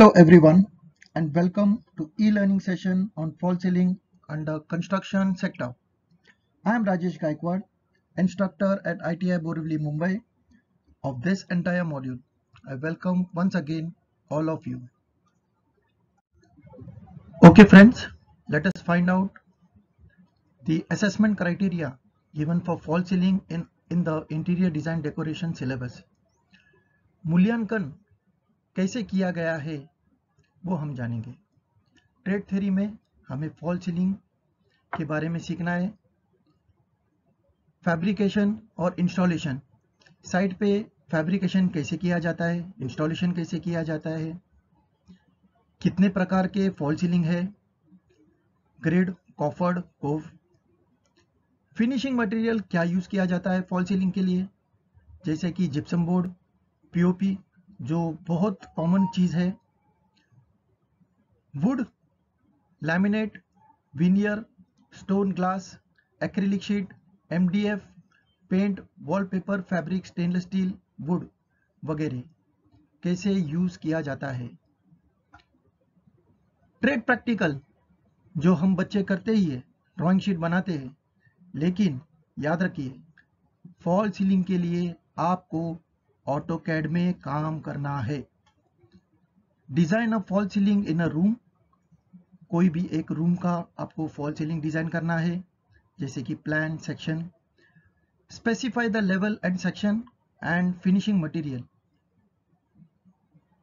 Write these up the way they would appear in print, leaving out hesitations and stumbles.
Hello everyone and welcome to e-learning session on false ceiling under construction sector. I am Rajesh Gaikwad, instructor at ITI Borivali, Mumbai of this entire module. I welcome once again all of you. Okay friends, let us find out the assessment criteria given for false ceiling in the interior design decoration syllabus. मूल्यांकन कैसे किया गया है वो हम जानेंगे। Trade theory में हमें फॉल्स सीलिंग के बारे में सीखना है। फैब्रिकेशन और इंस्टॉलेशन, साइट पे फैब्रिकेशन कैसे किया जाता है, इंस्टॉलेशन कैसे किया जाता है, कितने प्रकार के फॉल्स सीलिंग है, ग्रिड, कॉफर्ड, कोव, फिनिशिंग मटेरियल क्या यूज किया जाता है फॉल्स सीलिंग के लिए, जैसे कि जिप्सम बोर्ड, पीओपी जो बहुत कॉमन चीज है, wood, laminate, veneer, stone glass, acrylic sheet, MDF, paint, wallpaper, fabric, stainless steel, wood वगैरह कैसे यूज किया जाता है। ट्रेड प्रैक्टिकल जो हम बच्चे करते ही है, ड्राइंग शीट बनाते हैं, लेकिन याद रखिए फॉल सीलिंग के लिए आपको ऑटोकैड में काम करना है। Design of fall ceiling in a room, कोई भी एक रूम का आपको फॉल सीलिंग डिजाइन करना है, जैसे कि plan, section, specify the level and section and finishing material,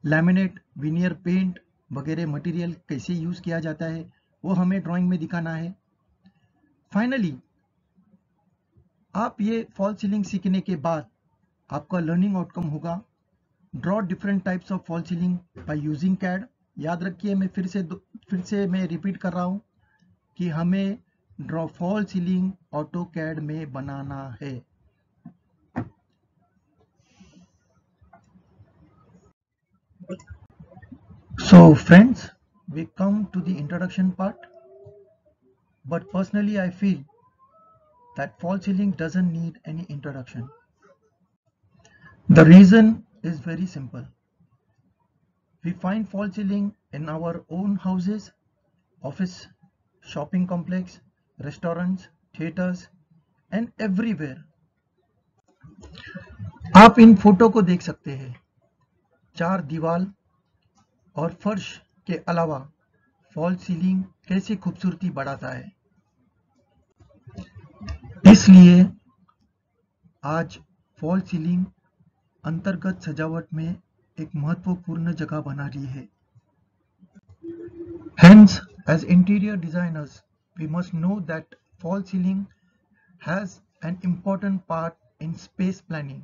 laminate, veneer, paint वगैरह मटेरियल कैसे यूज किया जाता है वो हमें ड्राइंग में दिखाना है। फाइनली आप ये फॉल सीलिंग सीखने के बाद आपका लर्निंग आउटकम होगा draw different types of fall ceiling by using CAD. याद रखिए, मैं फिर से मैं रिपीट कर रहा हूं कि हमें draw fall ceiling AutoCAD में बनाना है। So friends, we come to the introduction part, but personally I feel that false ceiling doesn't need any introduction. The reason is very simple. We find false ceiling in our own houses, office, shopping complex, restaurants, theaters and everywhere. आप इन photo को देख सकते हैं। चार दीवार और फर्श के अलावा फॉल्स सीलिंग कैसे खूबसूरती बढ़ाता है। इसलिए आज फॉल्स सीलिंग अंतर्गत सजावट में एक महत्वपूर्ण जगह बना रही है। Hence, as interior designers, we must know that false ceiling has an important part in space planning.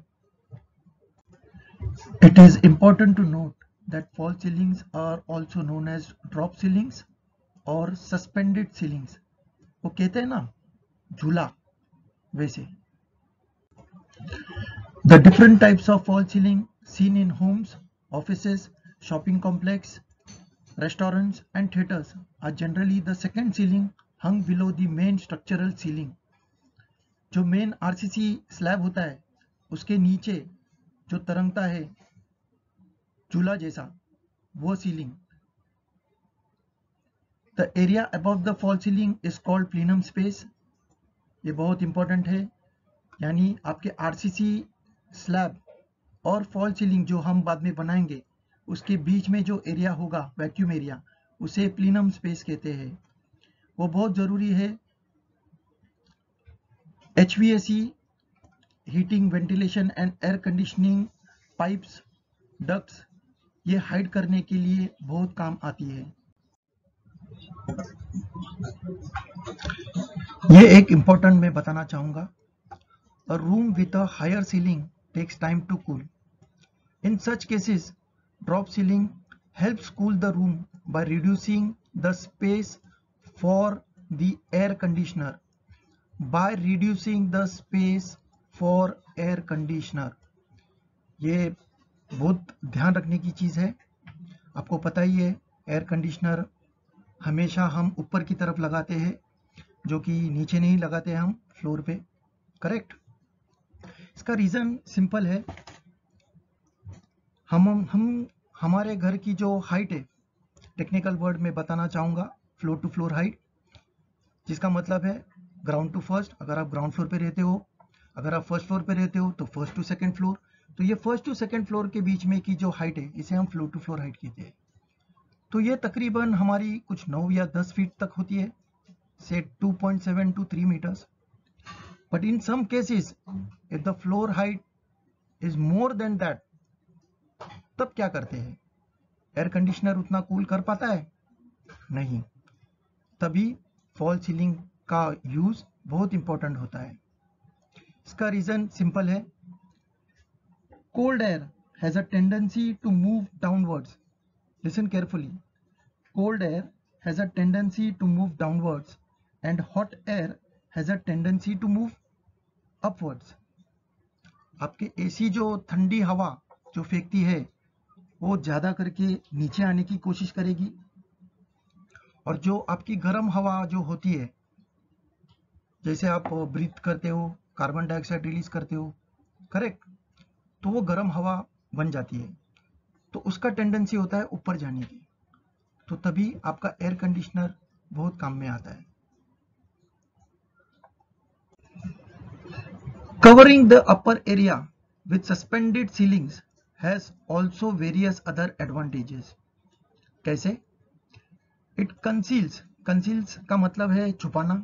It is important to note that false ceilings are also known as drop ceilings or suspended ceilings. वो कहते हैं ना झूला, वैसे। The different types of false ceiling seen in homes, offices, shopping complex, restaurants and theaters are generally the second ceiling hung below the main structural ceiling. जो main RCC slab होता है उसके नीचे जो तरंगता है चूल्हा जैसा, वो ceiling. The area above the fall ceiling is called plenum space. ये बहुत इंपॉर्टेंट है, यानी आपके आरसीसी स्लैब और फॉल सीलिंग जो हम बाद में बनाएंगे उसके बीच में जो एरिया होगा, वैक्यूम एरिया, उसे प्लीनम स्पेस कहते हैं। वो बहुत जरूरी है HVAC, heating, ventilation and air conditioning pipes, ducts, ये हाइड करने के लिए बहुत काम आती है। ये एक इंपॉर्टेंट मैं बताना चाहूंगा। A room with a higher ceiling takes time to cool. In such cases, drop ceiling helps cool the room by reducing the space for the air conditioner. By reducing the space for air conditioner, ये बहुत ध्यान रखने की चीज है। आपको पता ही है एयर कंडीशनर हमेशा हम ऊपर की तरफ लगाते हैं, जो कि नीचे नहीं लगाते हम फ्लोर पे, करेक्ट। इसका रीजन सिंपल है, हम हमारे घर की जो हाइट है, टेक्निकल वर्ड में बताना चाहूँगा फ्लोर टू फ्लोर हाइट, जिसका मतलब है ग्राउंड टू फर्स्ट। अगर आप ग्राउंड फ्लोर पे रहते हो, अगर आप फर्स्ट फ्लोर पे रहते हो तो फर्स्ट टू सेकंड फ्लोर। तो ये फर्स्ट टू सेकंड फ्लोर के बीच में की जो हाइट है, इसे हम फ्लोर टू फ्लोर हाइट कहते हैं। तो ये तकरीबन हमारी कुछ 9 या 10 फीट तक होती है, से 2.7 to 3 meters. But in some cases, if the floor height is more than that, तब क्या करते हैं? एयर कंडीशनर उतना कूल कर पाता है? नहीं। तभी फॉल सीलिंग का यूज बहुत इंपॉर्टेंट होता है। इसका रीजन सिंपल है। Cold air has a tendency to move downwards. Listen carefully. Cold air has a tendency to move downwards and hot air has a tendency to move upwards. आपके AC जो ठंडी हवा जो फेंकती है, वो ज्यादा करके नीचे आने की कोशिश करेगी, और जो आपकी गर्म हवा जो होती है, जैसे आप ब्रीथ करते हो, कार्बन डाइऑक्साइड रिलीज करते हो, करेक्ट, तो वो गर्म हवा बन जाती है, तो उसका टेंडेंसी होता है ऊपर जाने की। तो तभी आपका एयर कंडीशनर बहुत काम में आता है। Covering the upper area with suspended ceilings has also various other advantages. कैसे? It conceals का मतलब है छुपाना।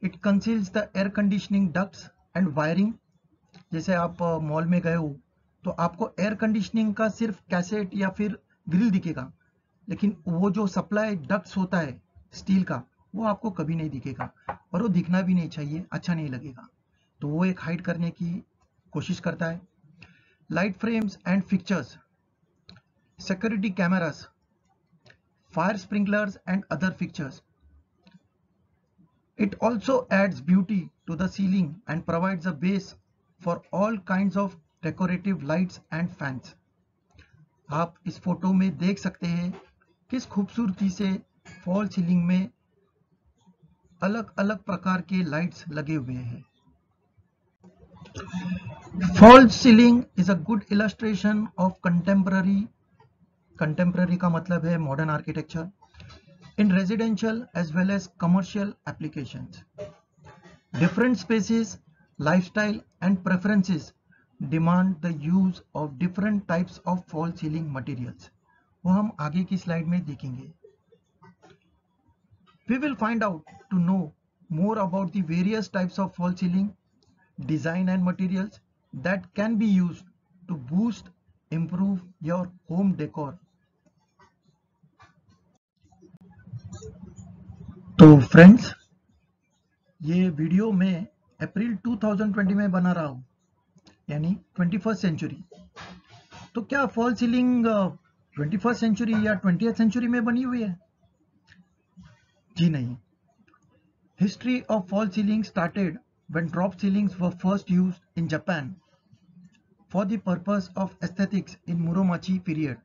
It conceals the air conditioning ducts and wiring. जैसे आप मॉल में गए हो तो आपको एयर कंडीशनिंग का सिर्फ कैसेट या फिर ग्रिल दिखेगा, लेकिन वो जो सप्लाई डक्ट्स होता है स्टील का, वो आपको कभी नहीं दिखेगा, और वो दिखना भी नहीं चाहिए, अच्छा नहीं लगेगा। तो वो एक हाइड करने की कोशिश करता है। Light frames and fixtures, security cameras, fire sprinklers and other fixtures. It also adds beauty to the ceiling and provides a base for all kinds of decorative lights and fans. आप इस photo में देख सकते हैं किस खूबसूरती से fall ceiling में अलग अलग प्रकार के लाइट्स लगे हुए हैं। Fall ceiling is a good illustration of contemporary का मतलब है modern architecture in residential as well as commercial applications. Different spaces, lifestyle and preferences demand the use of different types of fall ceiling materials. वो हम आगे की slide में देखेंगे। We will find out to know more about the various types of fall ceiling, design and materials that can be used to boost, improve your home decor. तो friends, ये video मैं अप्रैल 2020 में बना रहा हूँ, यानी 21st सेंचुरी। तो क्या फॉल सीलिंग 21st सेंचुरी या 20th सेंचुरी में बनी हुई है? जी नहीं। History of fall ceiling started when drop ceilings were first used in Japan for the purpose of aesthetics in Muromachi period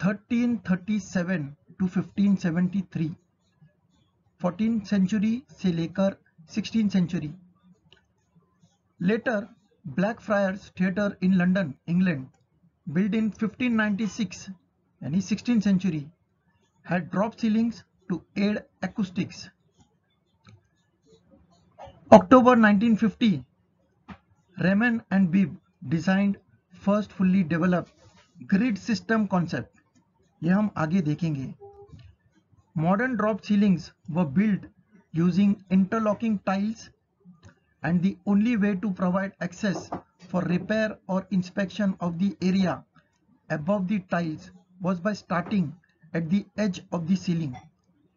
1337 to 1573, 14th century से लेकर 16th century. Later, Blackfriars Theatre in London, England, built in 1596, यानी 16th century, had drop ceilings to aid acoustics. October 1950, Raymond and Bibb designed first fully developed grid system concept. ये हम आगे देखेंगे। Modern drop ceilings were built using interlocking tiles, and the only way to provide access for repair or inspection of the area above the tiles was by starting at the edge of the ceiling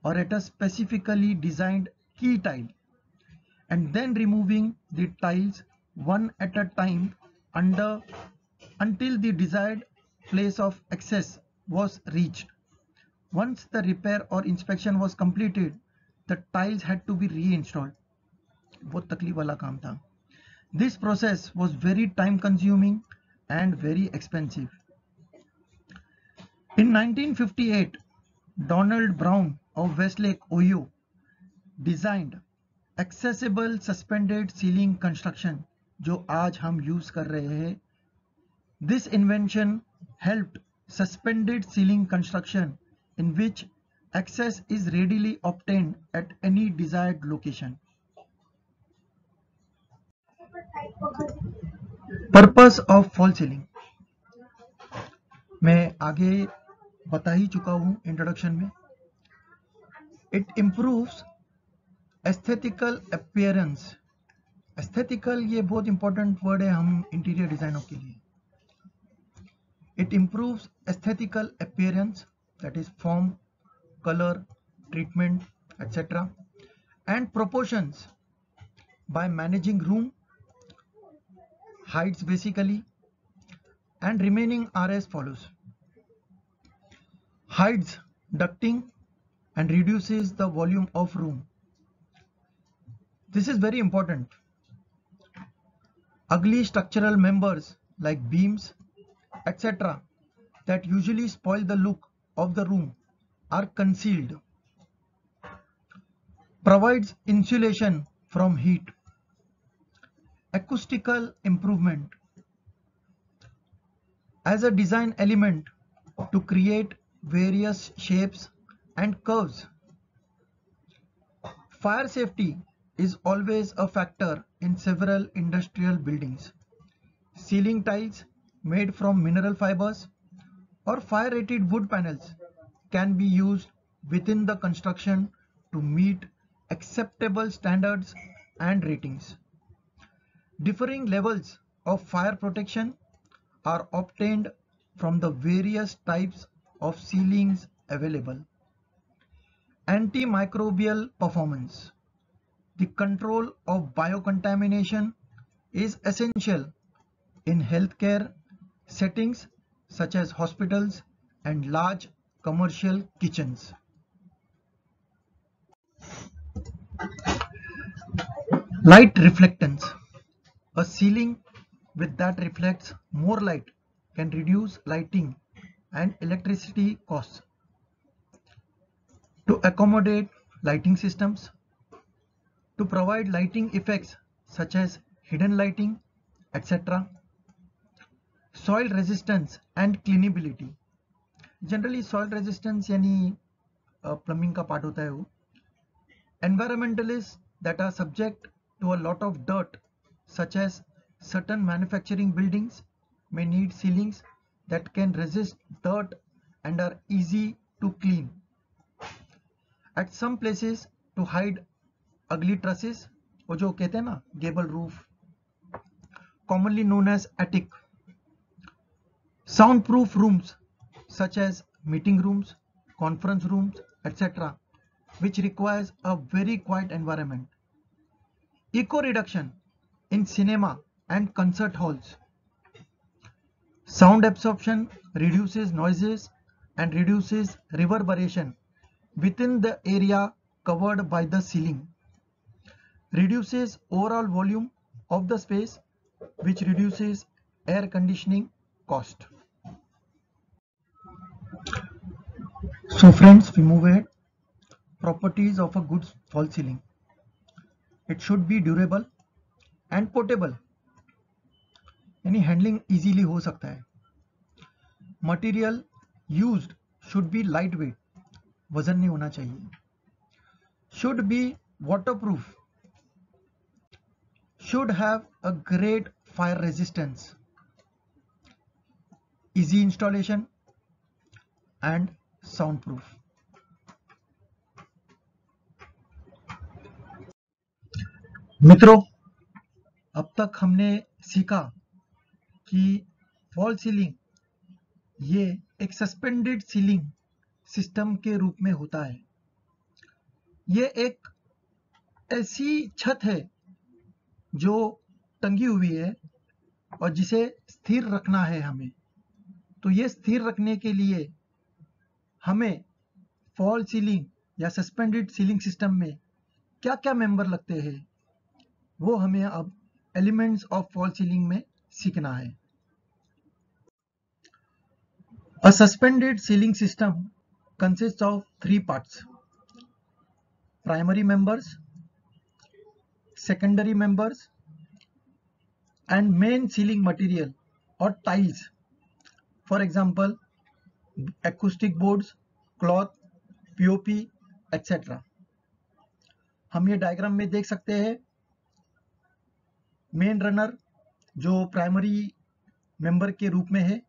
or at a specifically designed key tile and then removing the tiles one at a time until the desired place of access was reached. Once the repair or inspection was completed, the tiles had to be reinstalled. बहुत तकलीफ वाला काम था। This process was very time consuming and very expensive. In 1958, Donald Brown of Westlake, Ohio, designed accessible suspended ceiling construction, जो आज हम use कर रहे हैं। This invention helped suspended ceiling construction in which access is readily obtained at any desired location. Purpose of false ceiling मैं आगे बता ही चुका हूं इंट्रोडक्शन में. It improves aesthetical appearance. Aesthetical ये बहुत इंपॉर्टेंट वर्ड है हम इंटीरियर डिजाइनों के लिए. It improves aesthetical appearance, that is form, color, treatment, etc. and proportions by managing room heights basically, and remaining are as follows. Hides ducting and reduces the volume of room. This is very important. Ugly structural members like beams, etc. that usually spoil the look of the room are concealed. Provides insulation from heat. Acoustical improvement. As a design element to create various shapes and curves. Fire safety is always a factor in several industrial buildings. Ceiling tiles made from mineral fibers or fire-rated wood panels can be used within the construction to meet acceptable standards and ratings. Differing levels of fire protection are obtained from the various types of ceilings available. Antimicrobial performance. The control of biocontamination is essential in healthcare settings such as hospitals and large commercial kitchens. Light reflectance. A ceiling with that reflects more light can reduce lighting and electricity costs. To accommodate lighting systems, to provide lighting effects such as hidden lighting, etc. Soil resistance and cleanability. Generally soil resistance यानी plumbing का part होता है वो. Environmentalists that are subject to a lot of dirt, such as certain manufacturing buildings, may need ceilings that can resist dirt and are easy to clean. At some places, to hide ugly trusses, वो जो कहते हैं ना gable roof, commonly known as attic. Soundproof rooms such as meeting rooms, conference rooms, etc., which requires a very quiet environment. Echo reduction in cinema and concert halls. Sound absorption reduces noises and reduces reverberation within the area covered by the ceiling. Reduces overall volume of the space, which reduces air conditioning cost. So friends, we move ahead. Properties of a good false ceiling. It should be durable and portable, यानी handling easily हो सकता है. Material used should be lightweight, वजन नहीं होना चाहिए. Should be waterproof. Should have a great fire resistance, easy installation and soundproof. मित्रों, अब तक हमने सीखा कि फॉल सीलिंग ये एक सस्पेंडेड सीलिंग सिस्टम के रूप में होता है. ये एक ऐसी छत है जो टंगी हुई है और जिसे स्थिर रखना है हमें. तो ये स्थिर रखने के लिए हमें फॉल सीलिंग या सस्पेंडेड सीलिंग सिस्टम में क्या क्या मेंबर लगते हैं वो हमें अब एलिमेंट्स ऑफ फॉल सीलिंग में सीखना है. A suspended ceiling system consists of three parts: primary members, secondary members, and main ceiling material or tiles. For example, acoustic boards, cloth, POP, etc. हम ये डायग्राम में देख सकते हैं मेन रनर जो प्राइमरी मेंबर के रूप में है,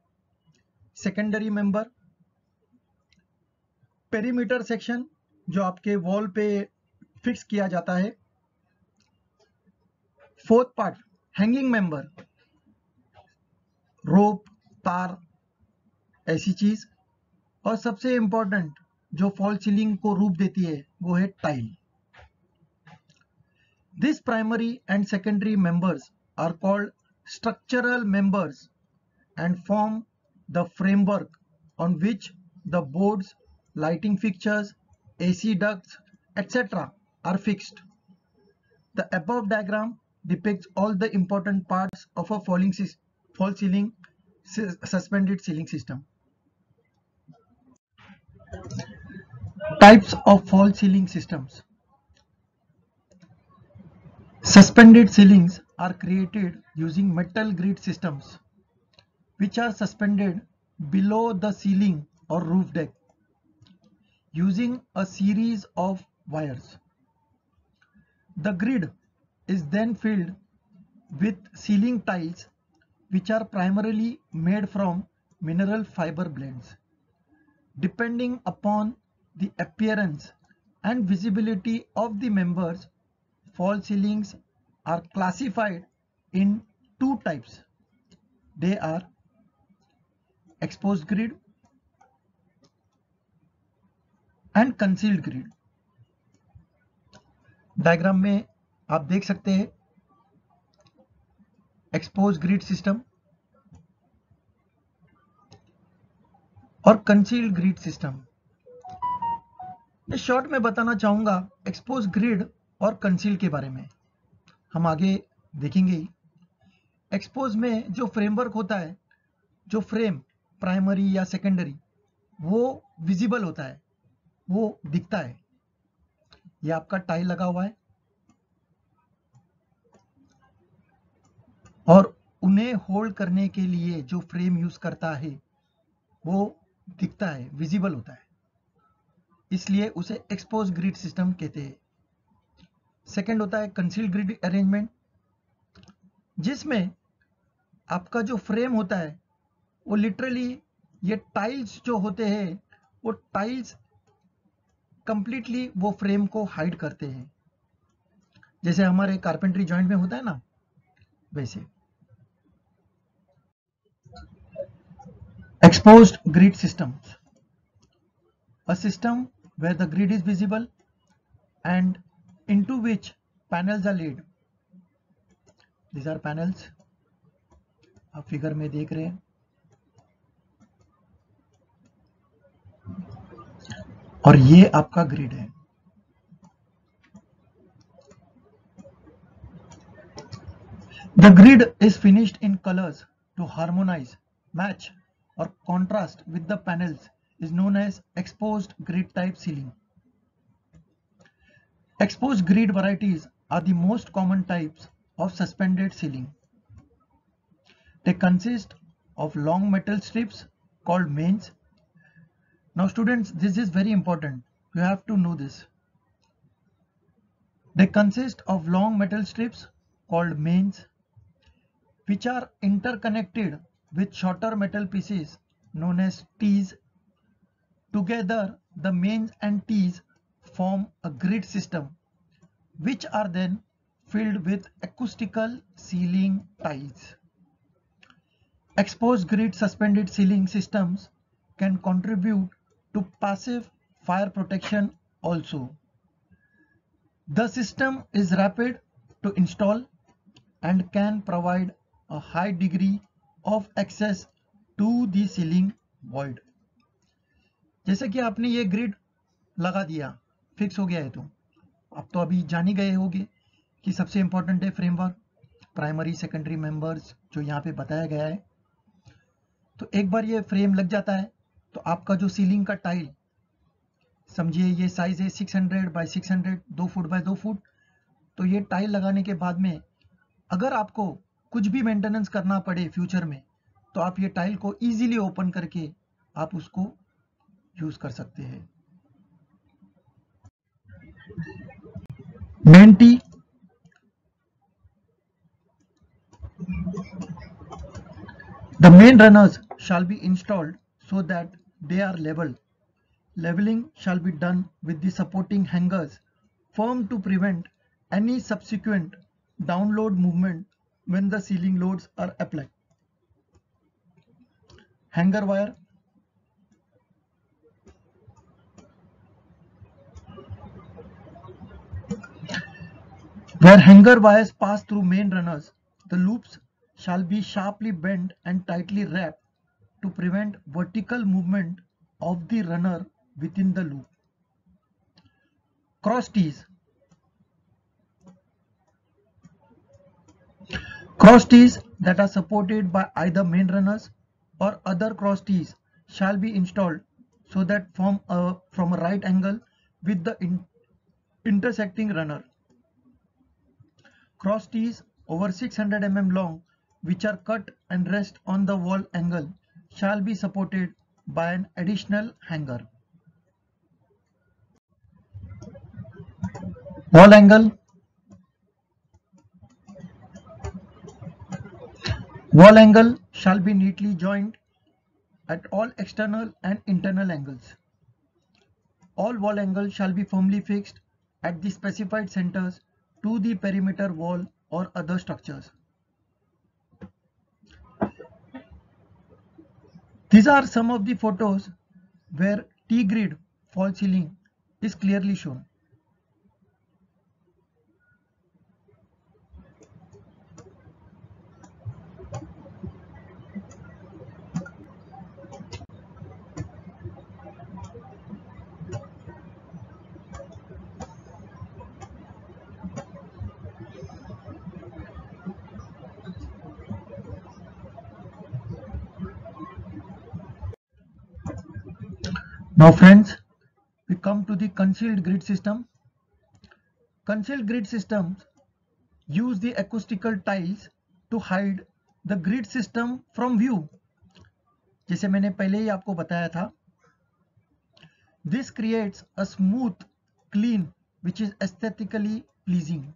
सेकेंडरी मेंबर, पेरीमीटर सेक्शन जो आपके वॉल पे फिक्स किया जाता है, फोर्थ पार्ट हैंगिंग मेंबर, रोप, तार, ऐसी चीज, और सबसे इंपॉर्टेंट जो फॉल सीलिंग को रूप देती है वो है tile. These primary and secondary members are called structural members and form the framework on which the boards, lighting fixtures, AC ducts, etc. are fixed. The above diagram depicts all the important parts of a fall ceiling suspended ceiling system. Types of fall ceiling systems. Suspended ceilings are created using metal grid systems which are suspended below the ceiling or roof deck using a series of wires. The grid is then filled with ceiling tiles which are primarily made from mineral fiber blends. Depending upon the appearance and visibility of the members, fall ceilings are classified in two types. They are exposed grid and concealed grid. Diagram में आप देख सकते हैं expose grid system और concealed grid system. Short में बताना चाहूंगा expose grid और कंसील्ड के बारे में, हम आगे देखेंगे. एक्सपोज में जो फ्रेमवर्क होता है, जो फ्रेम प्राइमरी या सेकेंडरी, वो विजिबल होता है, वो दिखता है. ये आपका टाइल लगा हुआ है और उन्हें होल्ड करने के लिए जो फ्रेम यूज करता है वो दिखता है, विजिबल होता है, इसलिए उसे एक्सपोज ग्रिड सिस्टम कहते हैं. सेकंड होता है कंसील्ड ग्रिड अरेंजमेंट, जिसमें आपका जो फ्रेम होता है वो लिटरली ये टाइल्स जो होते हैं वो टाइल्स कंप्लीटली वो फ्रेम को हाइड करते हैं, जैसे हमारे कारपेंट्री जॉइंट में होता है ना वैसे. Exposed grid systems. A system where the grid is visible and into which panels are laid. These are panels. आप फिगर में देख रहे हैं और ये आपका ग्रिड है. The grid is finished in colors to harmonize, match or contrast with the panels is known as exposed grid type ceiling. Exposed grid varieties are the most common types of suspended ceiling. They consist of long metal strips called mains. Now students, this is very important. You have to know this. They consist of long metal strips called mains, which are interconnected with shorter metal pieces known as tees. Together, the mains and tees form a grid system, which are then filled with acoustical ceiling tiles. Exposed grid suspended ceiling systems can contribute to passive fire protection also. The system is rapid to install and can provide a high degree of access to the ceiling void. जैसे कि आपने ये grid लगा दिया, fix हो गया है, तो आप तो अभी जान ही गए होंगे कि सबसे इंपॉर्टेंट है फ्रेमवर्क, प्राइमरी सेकेंडरी मेंबर्स जो यहाँ पे बताया गया है. तो एक बार ये फ्रेम लग जाता है तो आपका जो सीलिंग का टाइल, समझिए ये साइज है 600 बाय 600, 2 फुट बाय 2 फुट. तो ये टाइल लगाने के बाद में अगर आपको कुछ भी मेंटेनेंस करना पड़े फ्यूचर में, तो आप ये टाइल को इजीली ओपन करके आप उसको यूज कर सकते हैं। Main T, the main runners shall be installed so that they are level. Leveling shall be done with the supporting hangers firm to prevent any subsequent download movement when the ceiling loads are applied. Hanger wire. Where hanger wires pass through main runners, the loops shall be sharply bent and tightly wrapped to prevent vertical movement of the runner within the loop. Cross tees. Cross tees that are supported by either main runners or other cross tees shall be installed so that from a right angle with the intersecting runner. Cross tees over 600 mm long, which are cut and rest on the wall angle, shall be supported by an additional hanger. Wall angle. Wall angle shall be neatly joined at all external and internal angles. All wall angles shall be firmly fixed at the specified centers to the perimeter wall or other structures. These are some of the photos where T-grid false ceiling is clearly shown. Now friends, we come to the concealed grid system. Concealed grid systems use the acoustical tiles to hide the grid system from view. जैसे मैंने पहले ही आपको बताया था, this creates a smooth, clean, which is aesthetically pleasing.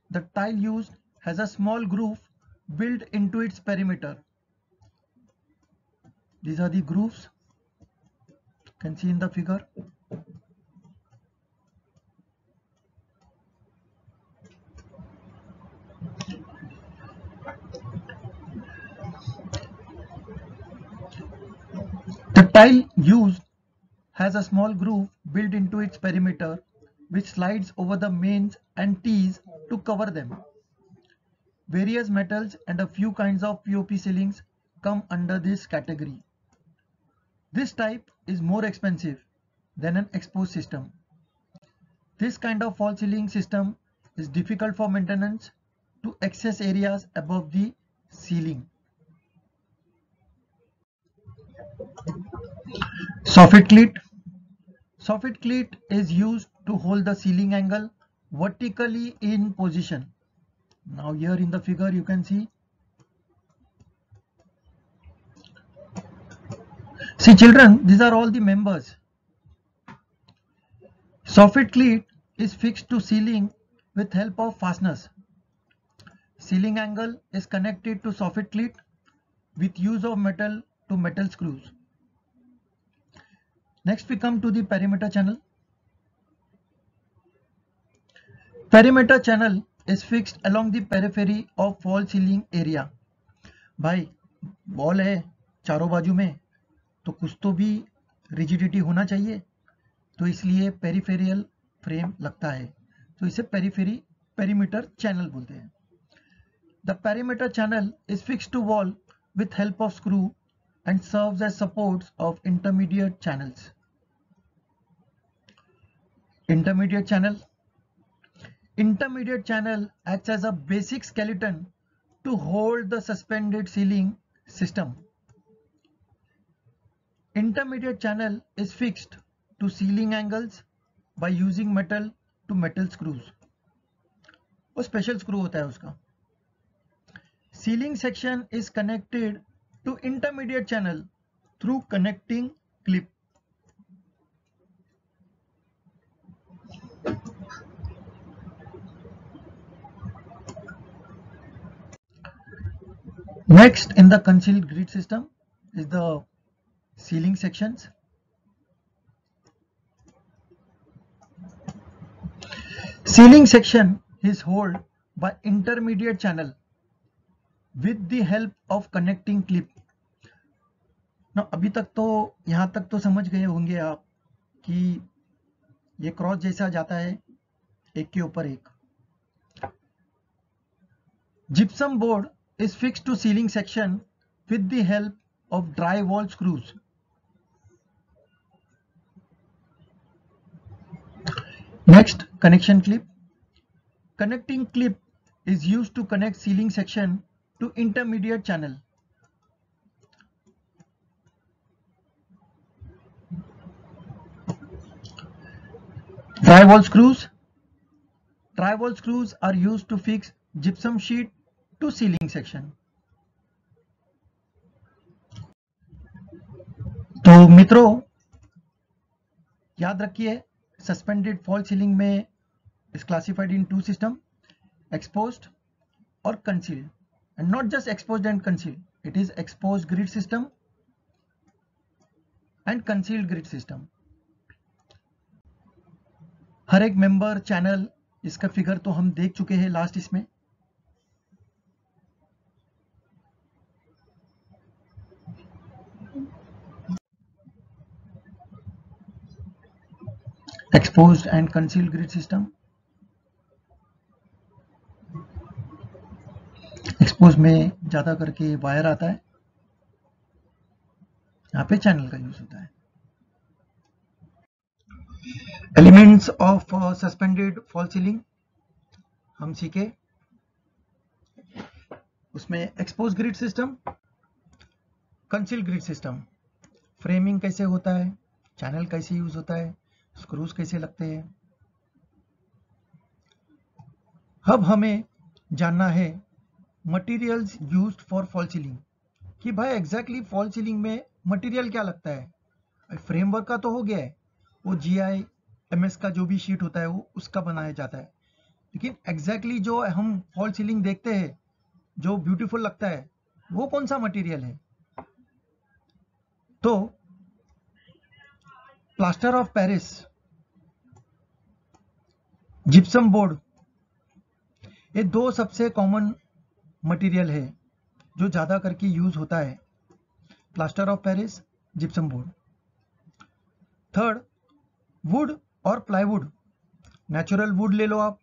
The tile used has a small groove built into its perimeter. These are the grooves. You can see in the figure. The tile used has a small groove built into its perimeter which slides over the mains and tees to cover them. Various metals and a few kinds of POP ceilings come under this category. This type is more expensive than an exposed system. This kind of false ceiling system is difficult for maintenance to access areas above the ceiling. Soffit cleat. Soffit cleat is used to hold the ceiling angle vertically in position. Now here in the figure you can see. See children, these are all the members. Soffit cleat is fixed to ceiling with help of fasteners. Ceiling angle is connected to soffit cleat with use of metal to metal screws. Next we come to the perimeter channel. Perimeter channel is fixed along the periphery of false ceiling area. भाई wall है चारों बाजू में तो कुछ तो भी rigidity होना चाहिए, तो इसलिए पेरिफेरियल फ्रेम लगता है, तो इसे पेरीमीटर चैनल बोलते हैं. The perimeter channel is fixed to wall with help of screw and serves as supports of intermediate channels. Intermediate channel. Intermediate channel acts as a basic skeleton to hold the suspended ceiling system. Intermediate channel is fixed to ceiling angles by using metal to metal screws. वो special screw होता है उसका. Ceiling section is connected to intermediate channel through connecting clip. Next in the concealed grid system is the ceiling sections. Ceiling section is held by intermediate channel with the help of connecting clip. ना अभी तक तो यहाँ तक तो समझ गए होंगे आप कि ये क्रॉस जैसा जाता है एक के ऊपर एक. Gypsum board is fixed to ceiling section with the help of drywall screws. Next, connection clip. Connecting clip is used to connect ceiling section to intermediate channel. Drywall screws. Drywall screws are used to fix gypsum sheet to ceiling section. तो मित्रों याद रखिए suspended fall ceiling में is classified in two system, exposed or concealed, and not just exposed and concealed, it is exposed grid system and concealed grid system. हर एक member channel इसका figure तो हम देख चुके हैं लास्ट इसमें. exposed and concealed grid system. Expose में ज्यादा करके वायर आता है, यहाँ पे चैनल का यूज होता है. Elements of suspended fall ceiling हम सीखे, उसमें expose grid system, concealed grid system, framing कैसे होता है, चैनल कैसे यूज होता है, स्क्रूज कैसे लगते हैं. अब हमें जानना है materials used for fall ceiling, कि भाई एग्जैक्टली फॉल सीलिंग में मटेरियल क्या लगता है. फ्रेमवर्क का तो हो गया है, वो GIMS का जो भी शीट होता है वो उसका बनाया जाता है, लेकिन एग्जैक्टली जो हम फॉल सीलिंग देखते हैं जो ब्यूटीफुल लगता है वो कौन सा मटेरियल है. तो plaster of Paris, gypsum board, ये दो सबसे कॉमन मटेरियल है जो ज्यादा करके यूज होता है. Plaster of Paris, gypsum board. Third, would और प्लाईवुड. नेचुरल वुड ले लो आप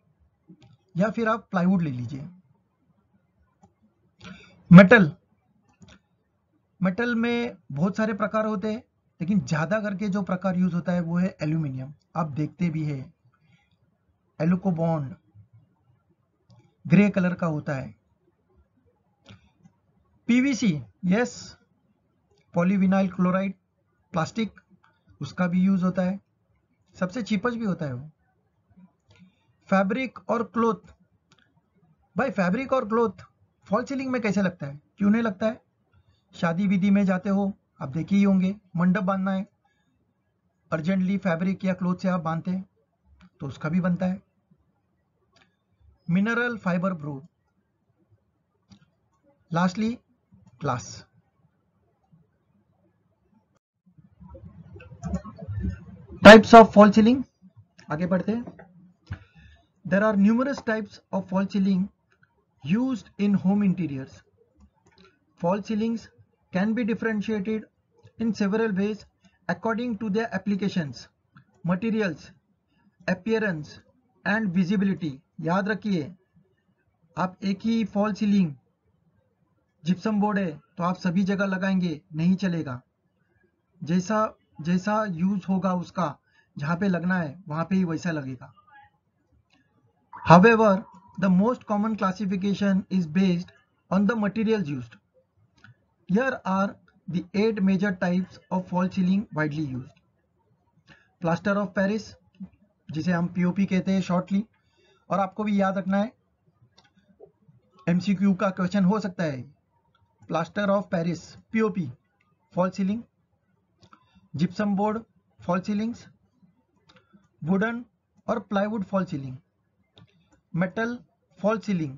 या फिर आप प्लाईवुड ले लीजिए. मेटल, मेटल में बहुत सारे प्रकार होते हैं, लेकिन ज्यादा करके जो प्रकार यूज होता है वो है एल्यूमिनियम. आप देखते भी है एलुको बॉन्ड ग्रे कलर का होता है. PVC, yes, polyvinyl chloride, plastic, उसका भी यूज होता है, सबसे चीपेस्ट भी होता है वो. फैब्रिक और क्लोथ, भाई फैब्रिक और क्लोथ फॉल सीलिंग में कैसे लगता है, क्यों नहीं लगता है. शादी विधि में जाते हो आप देखे ही होंगे, मंडप बांधना है, अर्जेंटली फैब्रिक या क्लोथ से आप बांधते हैं तो उसका भी बनता है. Mineral fibre board. Lastly glass. Types of fall ceiling, आगे बढ़ते हैं. There are numerous types of fall ceiling used in home interiors. Fall ceilings can be differentiated in several ways according to their applications, materials, appearance and visibility. याद रखिए आप एक ही fall ceiling gypsum board है तो आप सभी जगह लगाएंगे नहीं चलेगा. जैसा जैसा यूज होगा उसका, जहां पे लगना है वहां पे ही वैसा लगेगा. However, the most common classification is based on the materials used. Here are the 8 major types of fall ceiling widely used. Plaster of Paris, जिसे हम POP कहते हैं शॉर्टली, और आपको भी याद रखना है MCQ का क्वेश्चन हो सकता है. Plaster of Paris, POP, fall ceiling gypsum board fall ceilings, wooden और plywood fall ceiling, metal fall ceiling,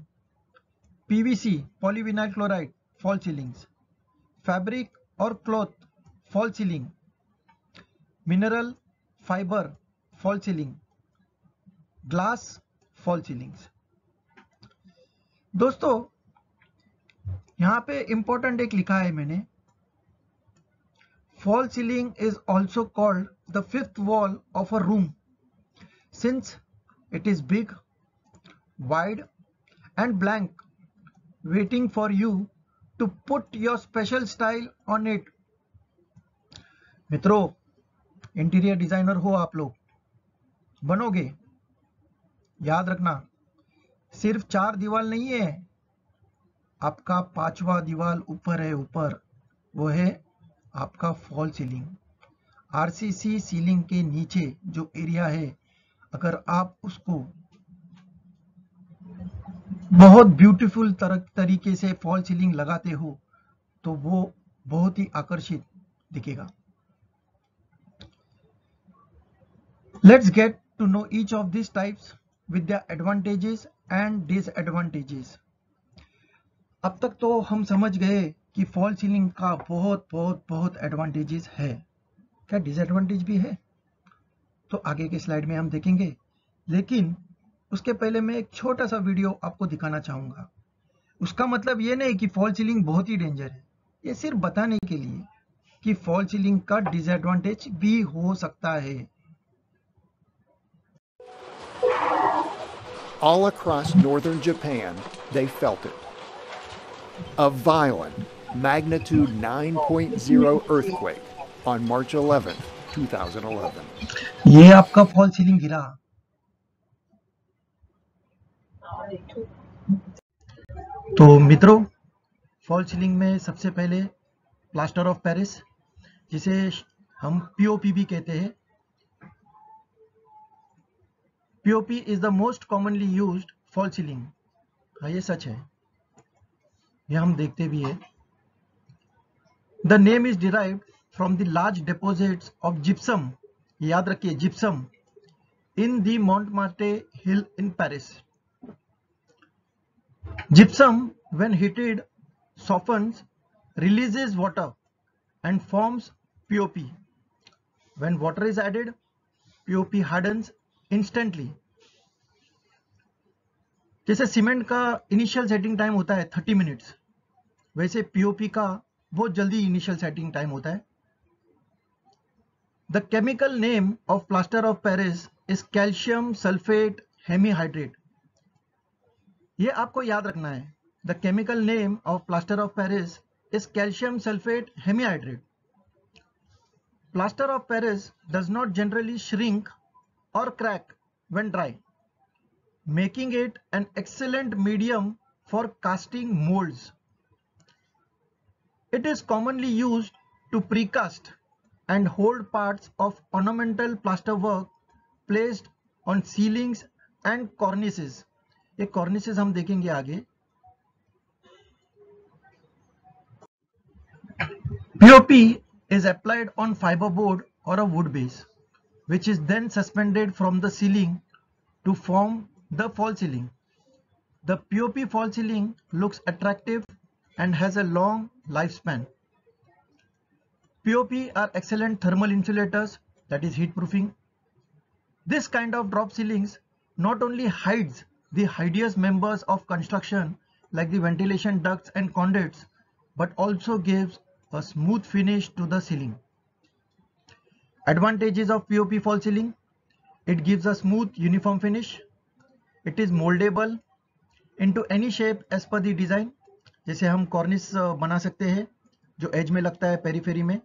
PVC polyvinyl chloride fall ceilings, fabric और cloth fall ceiling, mineral fibre fall ceiling, glass fall ceilings. दोस्तों यहां पे important एक लिखा है मैंने, fall ceiling is also called the fifth wall of a room since it is big, wide and blank, waiting for you to put your special style on it. मित्रों, interior designer हो आप लोग, बनोगे, याद रखना सिर्फ 4 दीवार नहीं है, आपका 5वां दीवार ऊपर है, ऊपर वो है आपका फॉल सीलिंग। आरसीसी सीलिंग के नीचे जो एरिया है, अगर आप उसको बहुत ब्यूटीफुल तरीके से फॉल सीलिंग लगाते हो तो वो बहुत ही आकर्षित दिखेगा। Let's get to know each of this types with their advantages and disadvantages. अब तक तो हम समझ गए कि फॉल सीलिंग का बहुत एडवांटेजेस है, क्या डिसएडवांटेज भी है तो आगे के स्लाइड में हम देखेंगे। लेकिन उसके पहले मैं एक छोटा सा वीडियो आपको दिखाना चाहूंगा। उसका मतलब ये नहीं कि फॉल सीलिंग बहुत ही डेंजर है, ये सिर्फ बताने के लिए कि फॉल सीलिंग का डिसएडवांटेज भी हो सकता है। All across northern Japan, they felt it. A violent magnitude 9.0 earthquake on March 11th, 2011. ये आपका फॉल सीलिंग गिरा। तो मित्रों, फॉल सीलिंग में सबसे पहले प्लास्टर ऑफ पेरिस, जिसे हम पीओपी भी कहते हैं। POP is the most commonly used fall ceiling. हाँ, ये सच है, ये हम देखते भी है। The name is derived from the large deposits of gypsum, याद रखिए gypsum, in the Montmartre hill in Paris. Gypsum, when heated, softens, releases water and forms POP. When water is added, POP hardens instantly. जैसे cement का initial setting time होता है 30 minutes, वैसे POP का बहुत जल्दी इनिशियल सेटिंग टाइम होता है। The chemical name of plaster of Paris is calcium sulfate hemihydrate. ये आपको याद रखना है। The chemical name of plaster of Paris is calcium sulfate hemihydrate. Plaster of Paris does not generally shrink or crack when dry, making it an excellent medium for casting molds. It is commonly used to precast and hold parts of ornamental plasterwork placed on ceilings and cornices. ये cornices हम देखेंगे आगे। POP is applied on fiberboard or a wood base, which is then suspended from the ceiling to form the fall ceiling. The POP fall ceiling looks attractive and has a long lifespan. POP are excellent thermal insulators, that is heat proofing. This kind of drop ceilings not only hides the hideous members of construction like the ventilation ducts and conduits, but also gives a smooth finish to the ceiling. Advantages of POP fall ceiling: it gives a smooth uniform finish, it is moldable into any shape as per the design, जैसे हम कॉर्निस बना सकते हैं जो as में लगता है periphery में।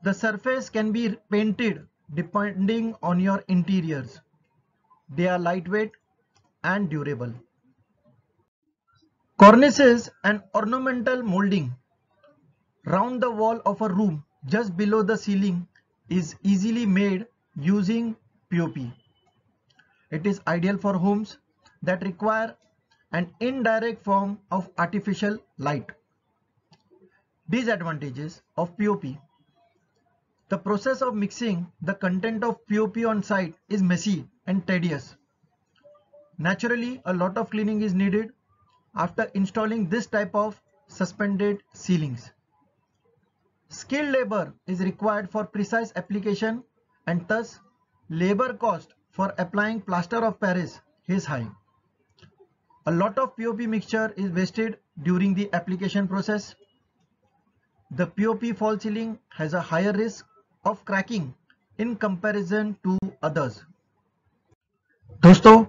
The surface can be painted depending on your interiors. They are lightweight and durable. Cornices and ornamental molding round the wall of a room just below the ceiling is easily made using POP. It is ideal for homes that require an indirect form of artificial light. Disadvantages of POP: The process of mixing the content of POP on site is messy and tedious. Naturally, a lot of cleaning is needed after installing this type of suspended ceilings. Skilled labor is required for precise application, and thus labor cost for applying plaster of Paris is high. A lot of POP mixture is wasted during the application process. The POP fall ceiling has a higher risk of cracking in comparison to others. दोस्तों,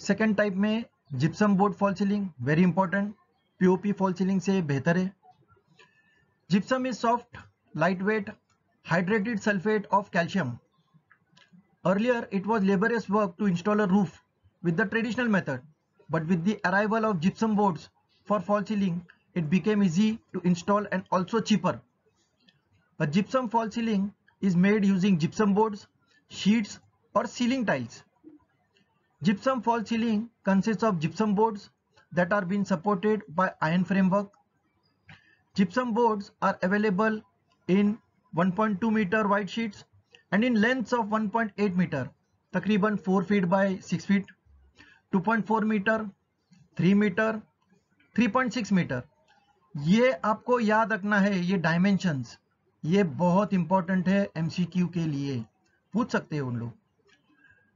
second type में gypsum board fall ceiling very important, POP fall ceiling से बेहतर है. Gypsum is soft, lightweight, hydrated sulfate of calcium. Earlier, it was laborious work to install a roof with the traditional method, but with the arrival of gypsum boards for fall ceiling, it became easy to install and also cheaper. A gypsum fall ceiling is made using gypsum boards, sheets, or ceiling tiles. Gypsum fall ceiling consists of gypsum boards that are being supported by iron framework. Gypsum boards are available in 1.2 meter wide sheets and in lengths of 1.8 meter, तकरीबन 4 feet by 6 feet, 2.4 meter, 3 meter, 3.6 meter. ये आपको याद रखना है, ये dimensions, ये बहुत important है एमसीक्यू के लिए, पूछ सकते हैं उन लोग.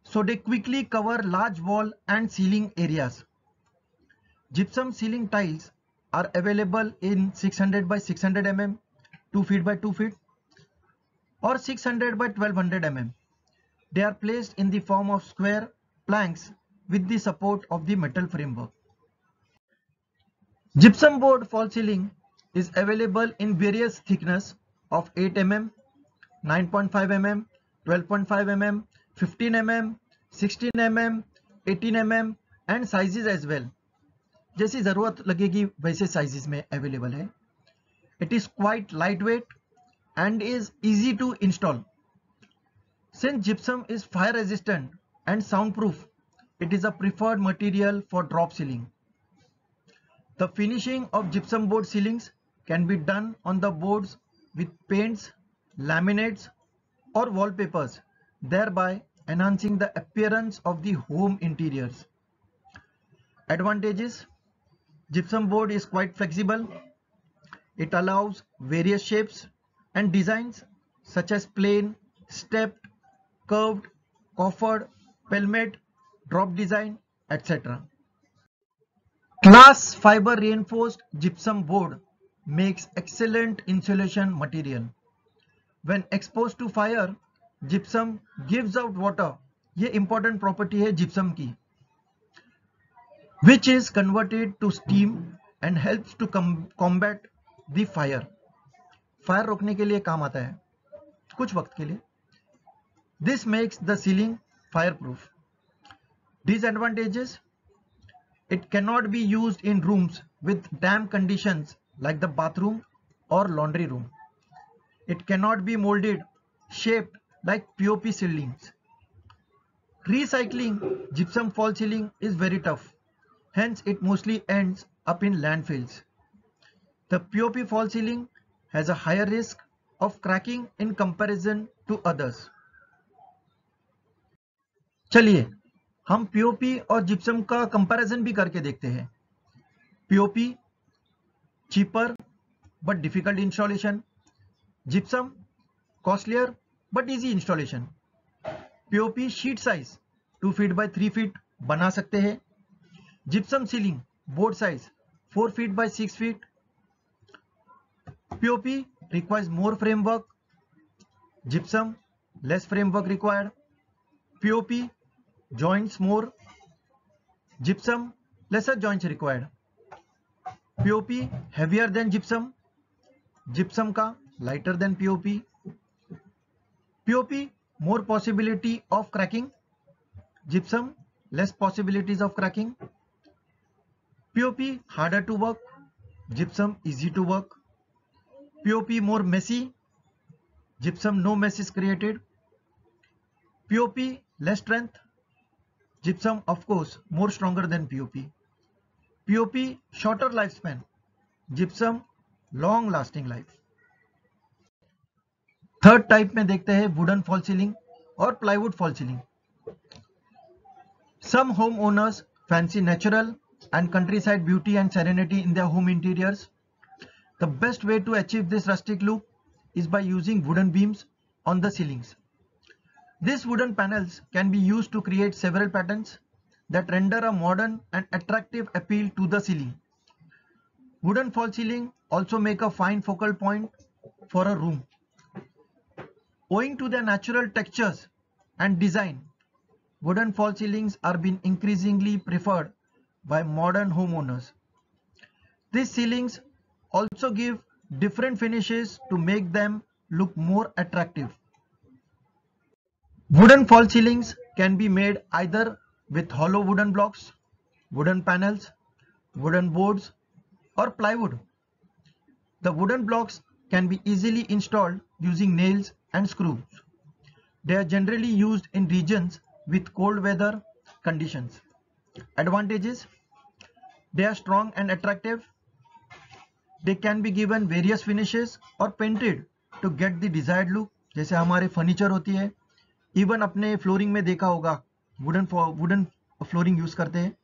So they quickly cover large wall and ceiling areas. Gypsum ceiling tiles are available in 600 by 600 mm, 2 feet by 2 feet, or 600 by 1200 mm. They are placed in the form of square planks with the support of the metal framework. Gypsum board fall ceiling is available in various thickness of 8 mm, 9.5 mm, 12.5 mm, 15 mm, 16 mm, 18 mm and sizes as well. जैसी जरूरत लगेगी वैसे sizes में available है. It is quite lightweight and is easy to install. Since gypsum is fire resistant and soundproof, it is a preferred material for drop ceiling. The finishing of gypsum board ceilings can be done on the boards with paints, laminates or wallpapers, thereby enhancing the appearance of the home interiors. Advantages: gypsum board is quite flexible. It allows various shapes and designs such as plain, stepped, curved, coffered, pelmet, drop design, etc. Glass fiber reinforced gypsum board makes excellent insulation material. When exposed to fire, gypsum gives out water. ये important property है gypsum की, which is converted to steam and helps to combat the fire. Fire रोकने के लिए काम आता है कुछ वक्त के लिए. This makes the ceiling fireproof. Disadvantages: it cannot be used in rooms with damp conditions like the bathroom or laundry room. It cannot be molded, shaped like POP ceilings. Recycling gypsum fall ceiling is very tough. Hence, it mostly ends up in landfills. The POP fall ceiling has a higher risk of cracking in comparison to others. चलिए हम POP और gypsum का comparison भी करके देखते हैं. POP cheaper but difficult installation. Gypsum costlier but easy installation. POP sheet size 2 feet by 3 feet बना सकते हैं. Gypsum ceiling board size 4 feet by 6 feet. POP requires more framework. Gypsum less framework required. POP joints more. Gypsum lesser joints required. POP heavier than gypsum. Gypsum का lighter than POP. POP more possibility of cracking. Gypsum less possibilities of cracking. POP harder to work. Gypsum easy to work. POP more messy. Gypsum no mess is created. POP less strength. Gypsum of course more stronger than POP. POP shorter lifespan. Gypsum long lasting life. Third type में देखते हैं wooden fall ceiling और plywood fall ceiling. Some homeowners fancy natural and countryside beauty and serenity in their home interiors. The best way to achieve this rustic look is by using wooden beams on the ceilings. These wooden panels can be used to create several patterns that render a modern and attractive appeal to the ceiling. Wooden false ceiling also make a fine focal point for a room. Owing to their natural textures and design, wooden false ceilings are being increasingly preferred by modern homeowners. These ceilings also give different finishes to make them look more attractive. Wooden false ceilings can be made either with hollow wooden blocks, wooden panels, wooden boards, or plywood. The wooden blocks can be easily installed using nails and screws. They are generally used in regions with cold weather conditions. Advantages: they are strong and attractive. They can be given various finishes or painted to get the desired look. जैसे हमारे furniture होती है, even अपने flooring में देखा होगा wooden flooring use करते हैं.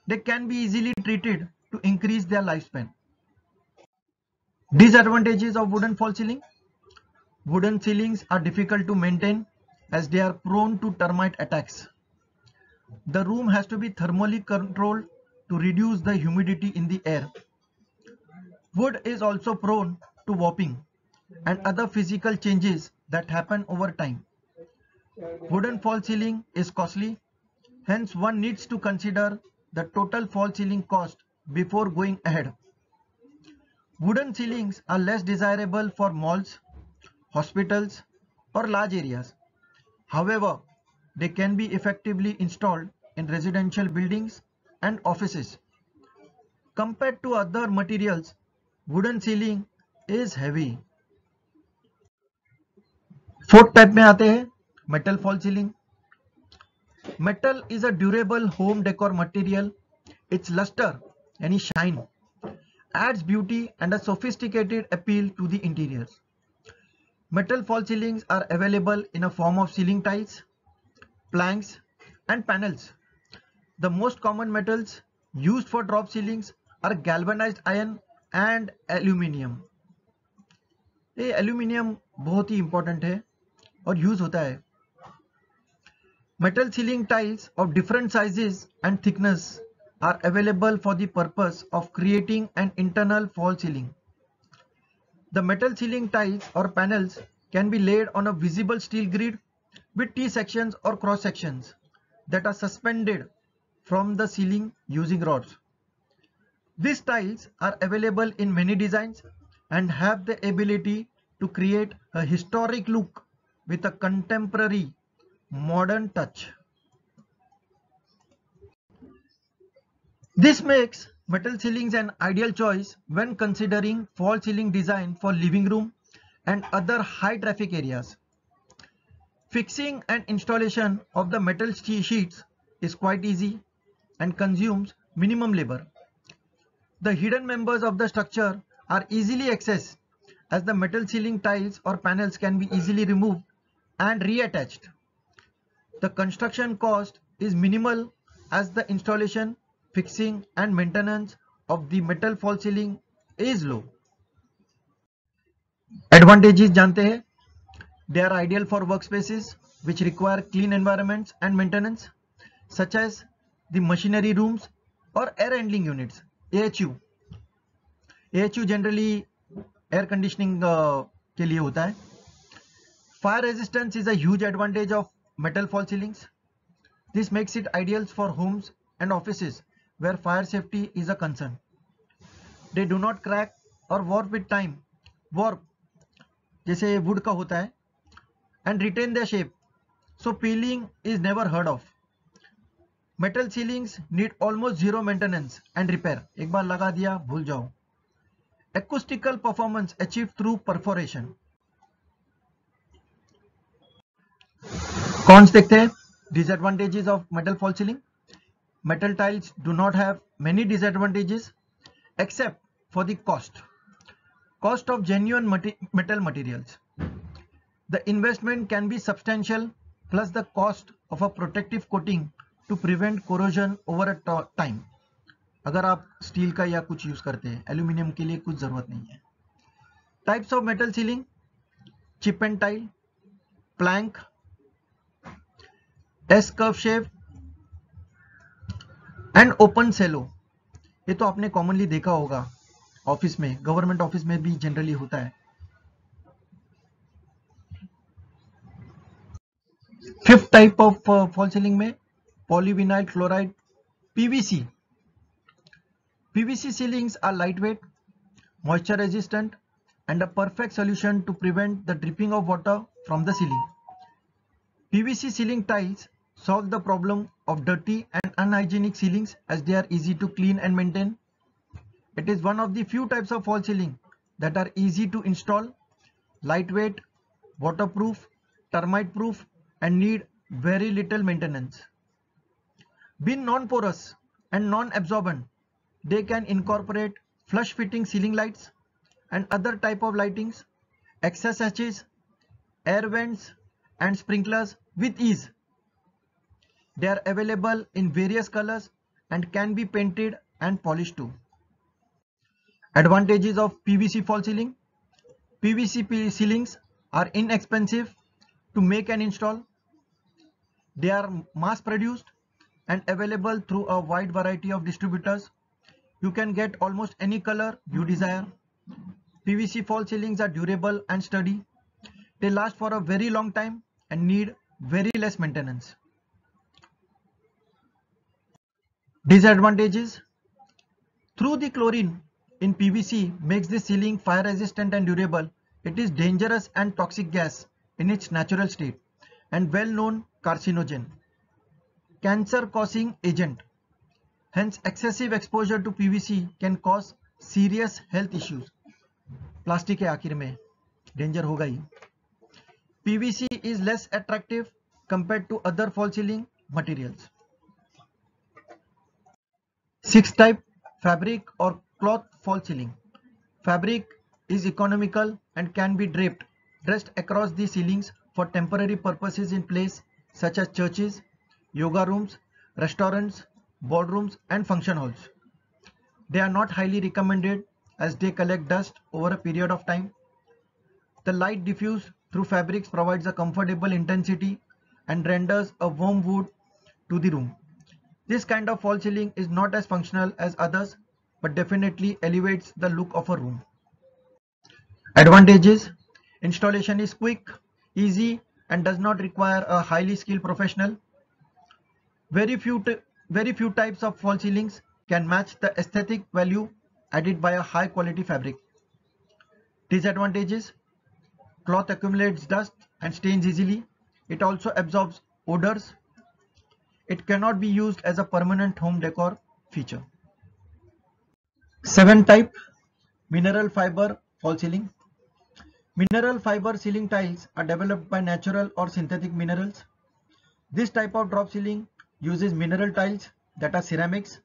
They can be easily treated to increase their lifespan. Disadvantages of wooden false ceiling: wooden ceilings are difficult to maintain as they are prone to termite attacks. The room has to be thermally controlled to reduce the humidity in the air. Wood is also prone to warping and other physical changes that happen over time. Wooden false ceiling is costly, hence one needs to consider the total false ceiling cost before going ahead. Wooden ceilings are less desirable for malls, hospitals, or large areas. However, they can be effectively installed in residential buildings and offices. Compared to other materials, wooden ceiling is heavy. Fourth type में आते हैं metal fall ceiling. Metal is a durable home decor material. Its luster, यानी shine, adds beauty and a sophisticated appeal to the interiors. Metal false ceilings are available in a form of ceiling tiles, planks, and panels. The most common metals used for drop ceilings are galvanized iron and aluminium. ये aluminium बहुत ही important है और use होता है. Metal ceiling tiles of different sizes and thickness are available for the purpose of creating an internal false ceiling. The metal ceiling tiles or panels can be laid on a visible steel grid with T-sections or cross sections that are suspended from the ceiling using rods. These tiles are available in many designs and have the ability to create a historic look with a contemporary modern touch. This makes metal ceilings an ideal choice when considering false ceiling design for living room and other high traffic areas. Fixing and installation of the metal sheets is quite easy and consumes minimum labor. The hidden members of the structure are easily accessed as the metal ceiling tiles or panels can be easily removed and reattached. The construction cost is minimal as the installation, fixing and maintenance of the metal false ceiling is low. Advantages जानते हैं. They are ideal for workspaces which require clean environments and maintenance, such as the machinery rooms or air handling units, AHU. AHU generally air conditioning के लिए होता है. Fire resistance is a huge advantage of metal false ceilings. This makes it ideal for homes and offices where fire safety is a concern. They do not crack or warp with time. Warp जैसे wood का होता है and retain their shape. So peeling is never heard of. Metal ceilings need almost zero maintenance and repair. एक बार लगा दिया भूल जाओ. Acoustical performance achieved through perforation. Cons देखते हैं. Disadvantages of metal false ceiling. Metal tiles do not have many disadvantages except for the cost of genuine metal materials. The investment can be substantial, plus the cost of a protective coating to prevent corrosion over a time. अगर आप steel का या कुछ use करते हैं, aluminium के लिए कुछ जरूरत नहीं है. टाइप्स ऑफ मेटल सीलिंग: चिप and tile, plank, S curve shape and open cell. ये तो आपने कॉमनली देखा होगा ऑफिस में, गवर्नमेंट ऑफिस में भी जनरली होता है. Fifth type of fall ceiling में polyvinyl chloride, PVC. PVC ceilings are lightweight, moisture resistant, and a perfect solution to prevent the dripping of water from the ceiling. PVC ceiling tiles solve the problem of dirty and unhygienic ceilings as they are easy to clean and maintain. It is one of the few types of false ceiling that are easy to install, lightweight, waterproof, termite proof, and need very little maintenance. Being non-porous and non-absorbent, they can incorporate flush fitting ceiling lights and other type of lightings, access hatches, air vents and sprinklers with ease. They are available in various colors and can be painted and polished too. Advantages of PVC false ceiling: PVC ceilings are inexpensive to make and install. They are mass produced and available through a wide variety of distributors. You can get almost any color you desire. PVC false ceilings are durable and sturdy. They last for a very long time and need very less maintenance. Disadvantages: through the chlorine in PVC makes the ceiling fire resistant and durable. It is dangerous and toxic gas in its natural state and well known carcinogen, cancer causing agent. Hence excessive exposure to PVC can cause serious health issues. Plastic है आखिर में, danger होगा ही. PVC is less attractive compared to other false ceiling materials. Sixth type, fabric or cloth false ceiling. Fabric is economical and can be dressed across the ceilings for temporary purposes in place such as churches, yoga rooms, restaurants, boardrooms and function halls. They are not highly recommended as they collect dust over a period of time. The light diffused through fabrics provides a comfortable intensity and renders a warm mood to the room. This kind of false ceiling is not as functional as others but definitely elevates the look of a room. Advantages: installation is quick, easy and does not require a highly skilled professional. Very few types of false ceilings can match the aesthetic value added by a high quality fabric. Disadvantages: cloth accumulates dust and stains easily. It also absorbs odors. It cannot be used as a permanent home decor feature. Seventh type, mineral fiber false ceiling. Mineral fiber ceiling tiles are developed by natural or synthetic minerals. This type of drop ceiling uses mineral tiles that are ceramics,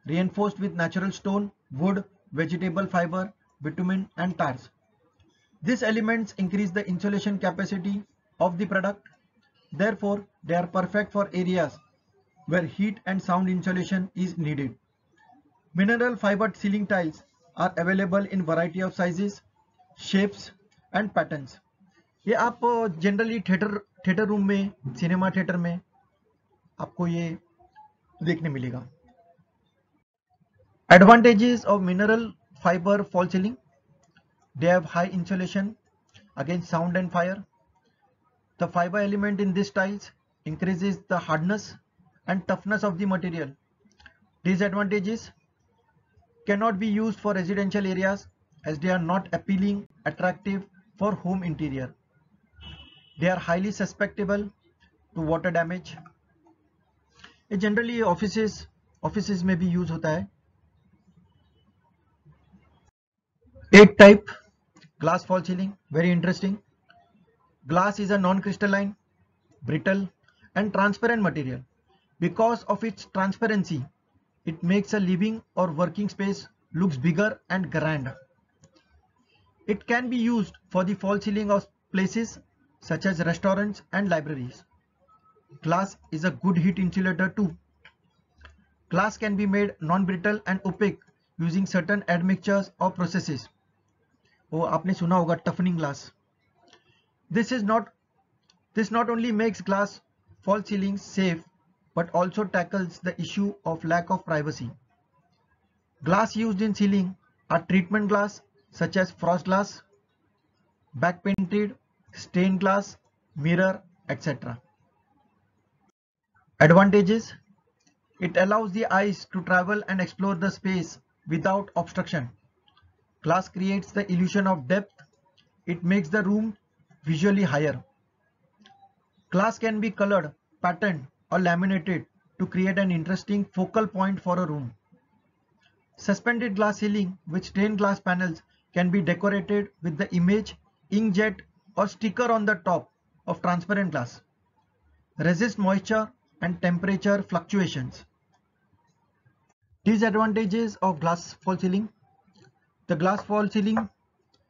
reinforced with natural stone, wood, vegetable fiber, bitumen and tars. These elements increase the insulation capacity of the product. Therefore, they are perfect for areas where heat and sound insulation is needed. Mineral fiber ceiling tiles are available in variety of sizes, shapes and patterns. ये आप generally theatre room में, cinema theatre में आपको ये देखने मिलेगा. Advantages of mineral fiber false ceiling: they have high insulation against sound and fire. The fiber element in these tiles increases the hardness and toughness of the material. Disadvantages: cannot be used for residential areas as they are not appealing, attractive for home interior. They are highly susceptible to water damage. ये generally offices में भी use होता है. 8th type, glass false ceiling. Very interesting. Glass is a non-crystalline, brittle and transparent material. Because of its transparency, it makes a living or working space looks bigger and grand. It can be used for the false ceiling of places such as restaurants and libraries. Glass is a good heat insulator too. Glass can be made non-brittle and opaque using certain admixtures or processes. वो आपने सुना होगा toughening glass. This not only makes glass false ceilings safe, but also tackles the issue of lack of privacy. Glass used in ceiling are treatment glass such as frost glass, back painted, stained glass, mirror, etc. Advantages: it allows the eyes to travel and explore the space without obstruction. Glass creates the illusion of depth. It makes the room visually higher. Glass can be colored, patterned, or laminated to create an interesting focal point for a room. Suspended glass ceiling with stained glass panels can be decorated with the image, inkjet, or sticker on the top of transparent glass. Resist moisture and temperature fluctuations. Disadvantages of glass false ceiling. The glass false ceiling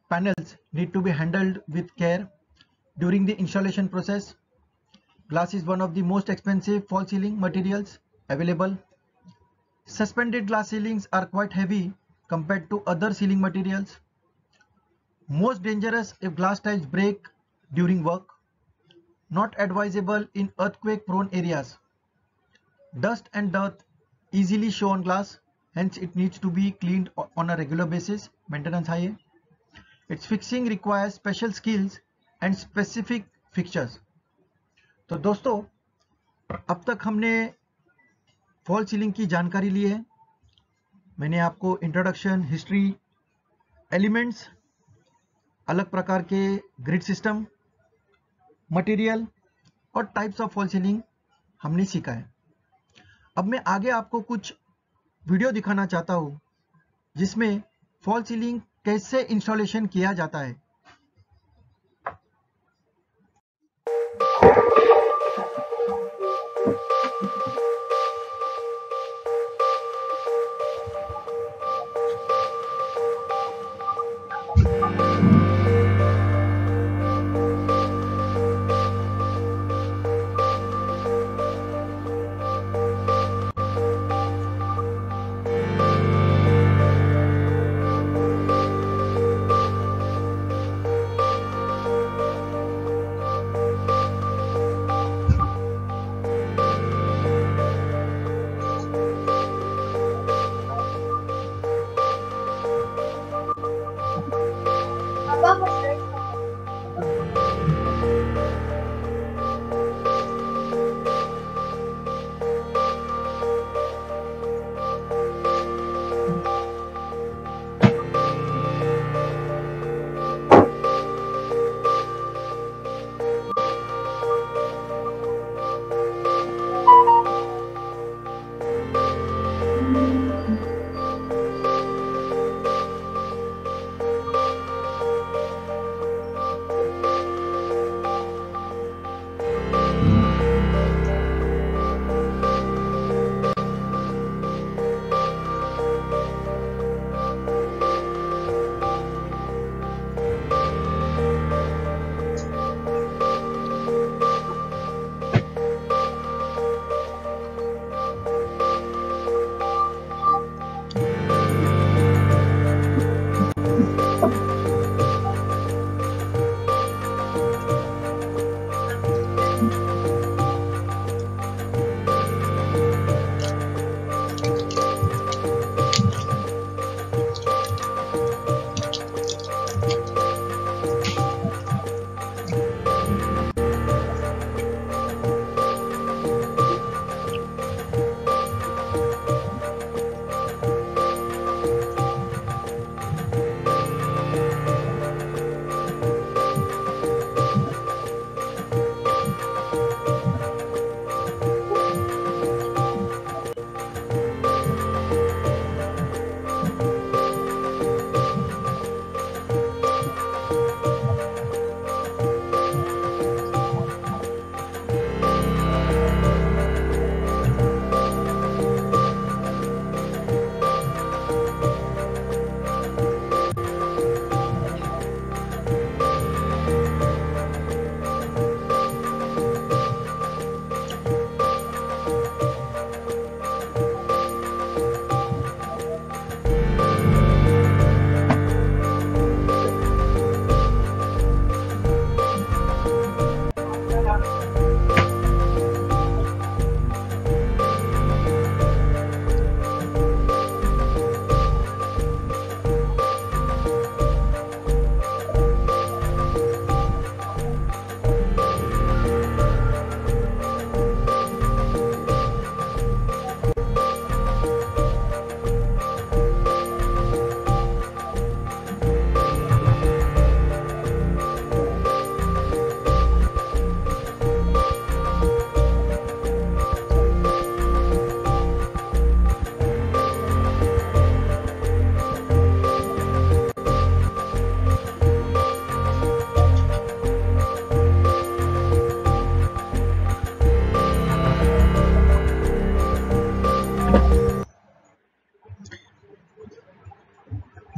panels need to be handled with care during the installation process. Glass is one of the most expensive false ceiling materials available. Suspended glass ceilings are quite heavy compared to other ceiling materials. Most dangerous if glass tiles break during work. Not advisable in earthquake prone areas. Dust and dirt easily show on glass, hence it needs to be cleaned on a regular basis. Maintenance high है. Its fixing requires special skills and specific fixtures. तो दोस्तों, अब तक हमने fall ceiling की जानकारी ली है. मैंने आपको इंट्रोडक्शन, हिस्ट्री, एलिमेंट्स, अलग प्रकार के ग्रिड सिस्टम, मटेरियल और टाइप्स ऑफ फॉल सीलिंग हमने सीखा है. अब मैं आगे आपको कुछ वीडियो दिखाना चाहता हूँ जिसमें फॉल सीलिंग कैसे इंस्टॉलेशन किया जाता है.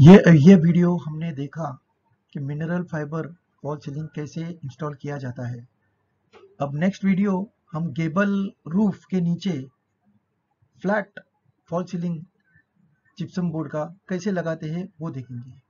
ये वीडियो हमने देखा कि मिनरल फाइबर फॉल सीलिंग कैसे इंस्टॉल किया जाता है। अब नेक्स्ट वीडियो हम गेबल रूफ के नीचे flat fall ceiling gypsum board का कैसे लगाते हैं वो देखेंगे।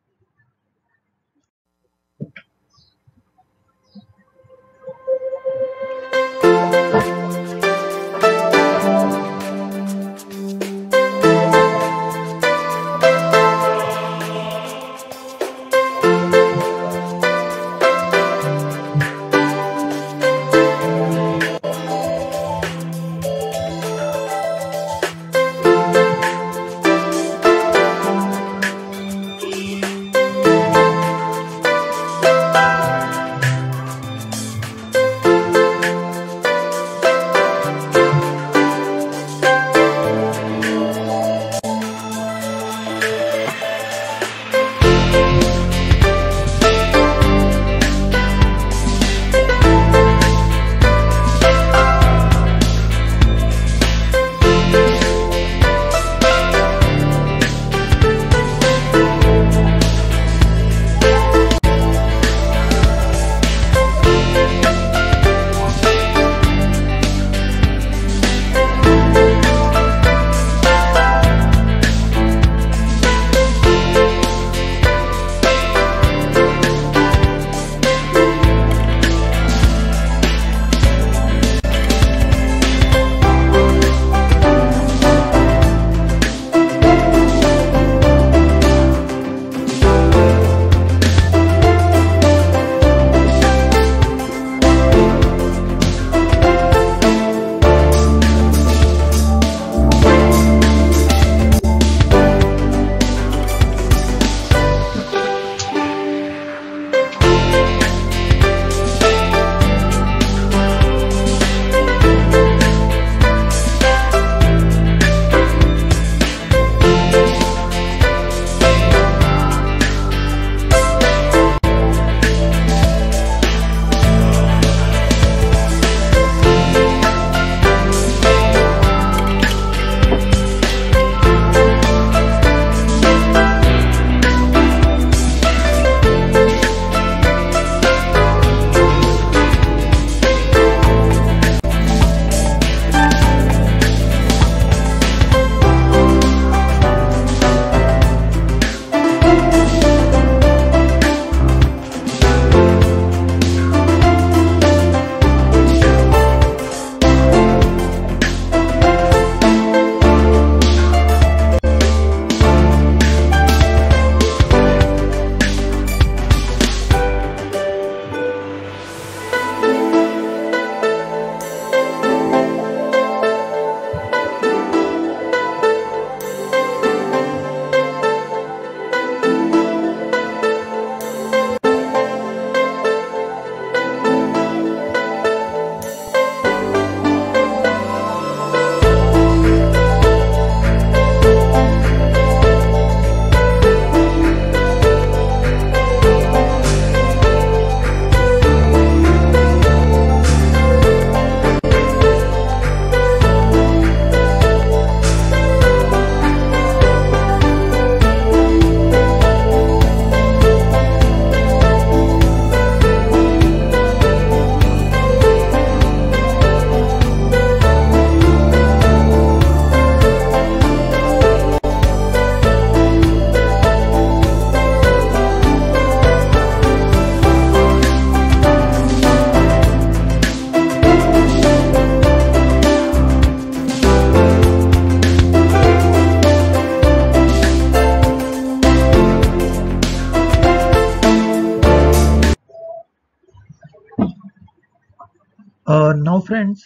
Now friends,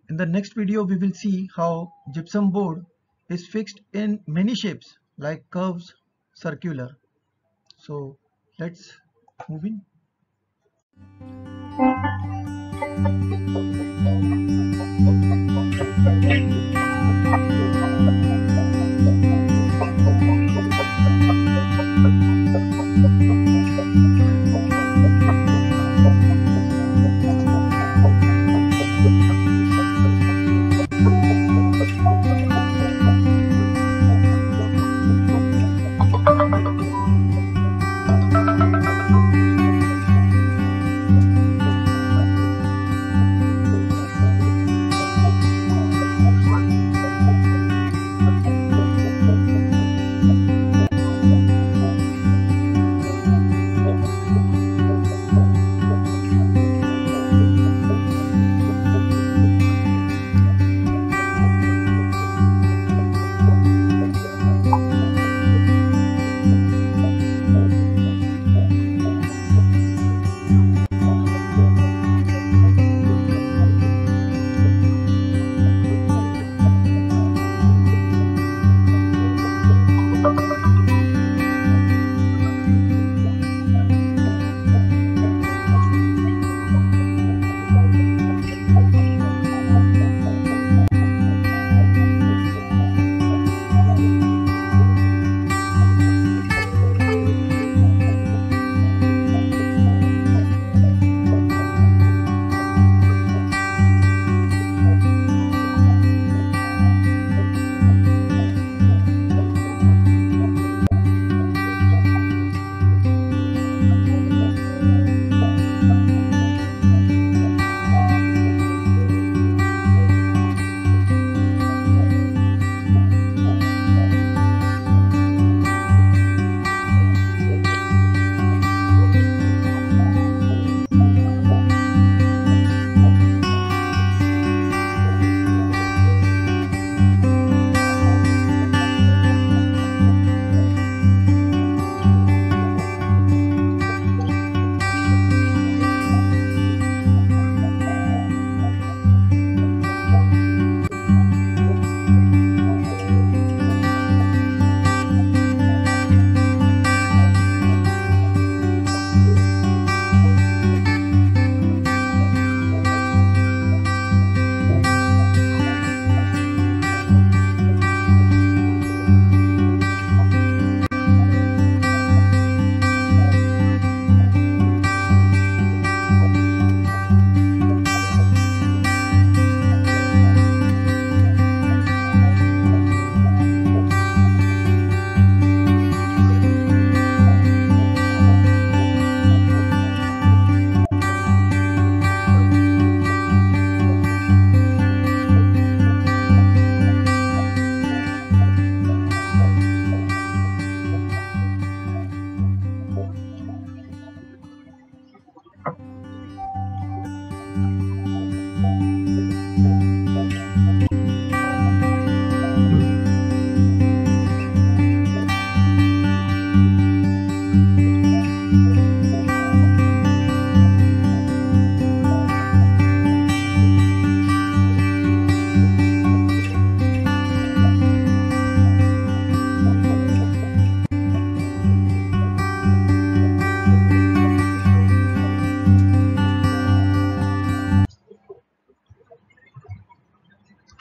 in the next video we will see how gypsum board is fixed in many shapes like curves, circular. So let's move in.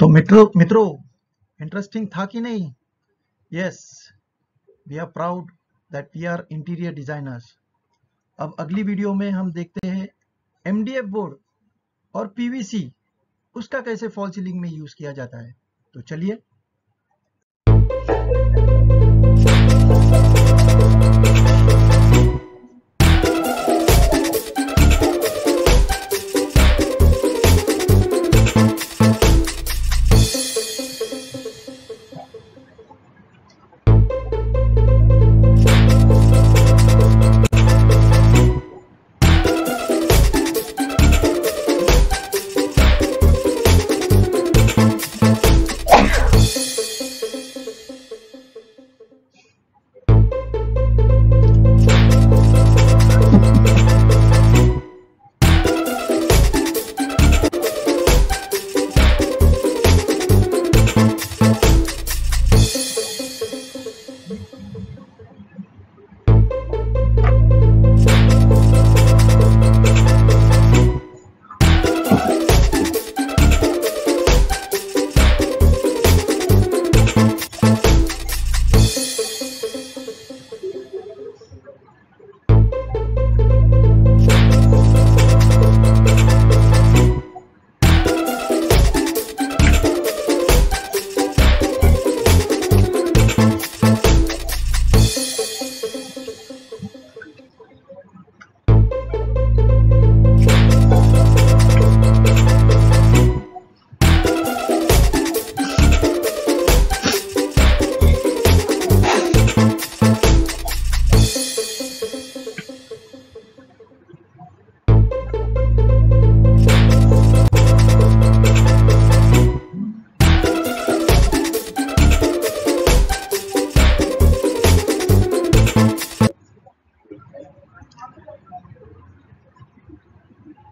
तो मित्रों इंटरेस्टिंग था कि नहीं? Yes, we are proud that we are interior designers. अब अगली video में हम देखते हैं एमडीएफ बोर्ड और पीवीसी उसका कैसे फॉल सीलिंग में यूज किया जाता है। तो चलिए।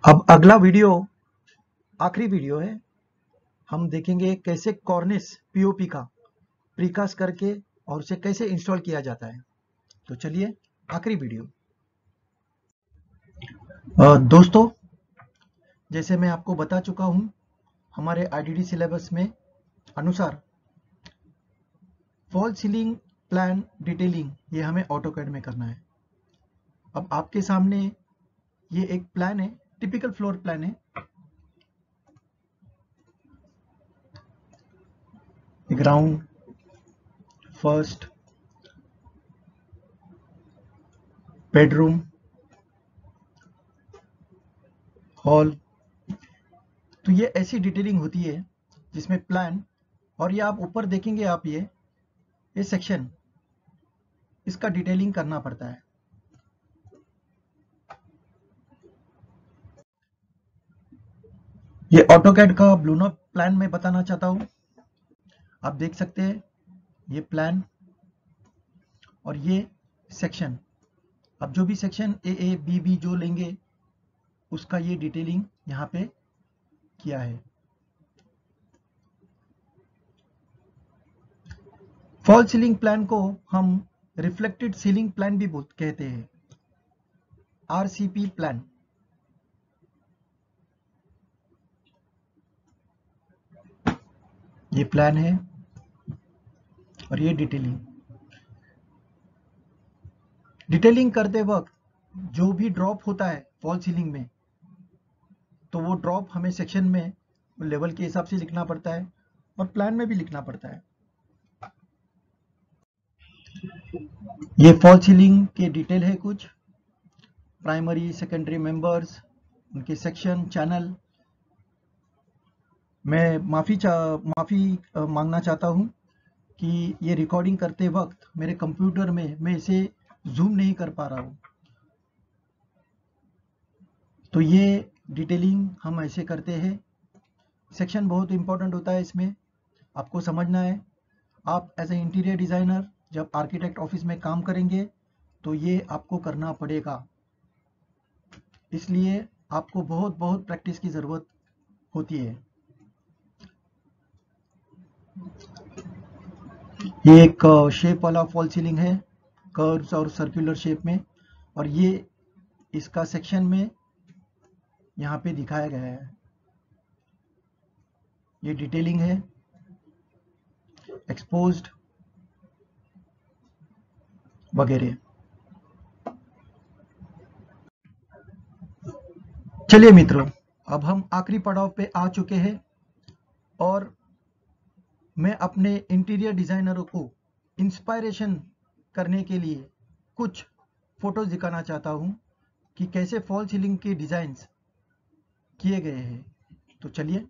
अब अगला वीडियो आखिरी वीडियो है। हम देखेंगे कैसे कॉर्निस पीओपी का प्रीकास्ट करके और उसे कैसे इंस्टॉल किया जाता है। तो चलिए आखिरी वीडियो। दोस्तों, जैसे मैं आपको बता चुका हूं, हमारे आईडीडी सिलेबस में अनुसार फॉल सीलिंग प्लान डिटेलिंग ये हमें ऑटोकैड में करना है। अब आपके सामने ये एक प्लान है, टिपिकल फ्लोर प्लान है। Ground, first, bedroom, hall. तो ये ऐसी डिटेलिंग होती है जिसमें प्लान, और ये आप ऊपर देखेंगे, आप ये सेक्शन, इसका डिटेलिंग करना पड़ता है। ये ऑटोकैड का ब्लूनो प्लान मैं बताना चाहता हूं। आप देख सकते हैं ये प्लान और ये सेक्शन। अब जो भी सेक्शन ए बी जो लेंगे उसका ये डिटेलिंग यहाँ पे किया है। फॉल सीलिंग प्लान को हम रिफ्लेक्टेड सीलिंग प्लान भी कहते हैं, आरसीपी प्लान। ये प्लान है और ये डिटेलिंग करते वक्त जो भी ड्रॉप होता है फॉल सीलिंग में, तो वो ड्रॉप हमें सेक्शन में लेवल के हिसाब से लिखना पड़ता है और प्लान में भी लिखना पड़ता है। ये फॉल सीलिंग के डिटेल है, कुछ प्राइमरी सेकेंडरी मेंबर्स, उनके सेक्शन, चैनल। मैं माफी मांगना चाहता हूं कि ये रिकॉर्डिंग करते वक्त मेरे कंप्यूटर में मैं इसे जूम नहीं कर पा रहा हूं। तो ये डिटेलिंग हम ऐसे करते हैं। सेक्शन बहुत इंपॉर्टेंट होता है, इसमें आपको समझना है। आप एज ए इंटीरियर डिजाइनर जब आर्किटेक्ट ऑफिस में काम करेंगे तो ये आपको करना पड़ेगा, इसलिए आपको बहुत प्रैक्टिस की जरूरत होती है। ये एक शेप वाला फॉल सीलिंग है, कर्व्स और सर्कुलर शेप में, और ये इसका सेक्शन में यहाँ पे दिखाया गया है। ये डिटेलिंग है, एक्सपोज्ड वगैरह। चलिए मित्रों, अब हम आखिरी पड़ाव पे आ चुके हैं और मैं अपने इंटीरियर डिजाइनरों को इंस्पायरेशन करने के लिए कुछ फोटोज दिखाना चाहता हूं कि कैसे फॉल सीलिंग के डिजाइन्स किए गए हैं। तो चलिए,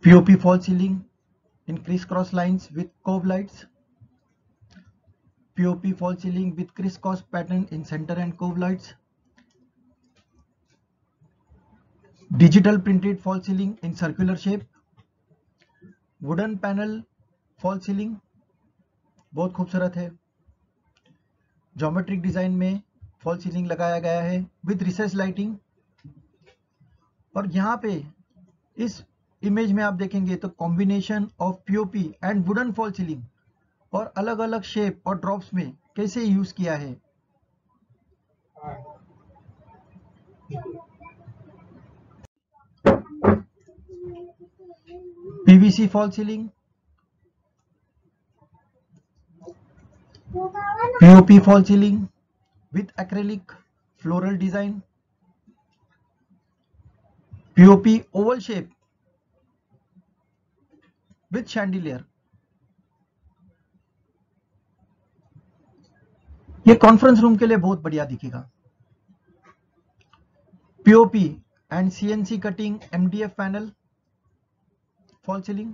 POP fall ceiling in criss cross lines with curve lights, POP fall ceiling with criss cross pattern in centre and curve lights, digital printed fall ceiling in circular shape, wooden panel fall ceiling बहुत खूबसूरत है, geometric design में fall ceiling लगाया गया है with recess lighting. और यहाँ पे इस इमेज में आप देखेंगे तो combination of POP and wooden fall ceiling और अलग अलग शेप और ड्रॉप्स में कैसे यूज किया है। PVC fall ceiling, POP fall ceiling with acrylic floral design, POP oval shape with chandelier। ये कॉन्फ्रेंस रूम के लिए बहुत बढ़िया दिखेगा। POP and CNC cutting MDF panel fall ceiling,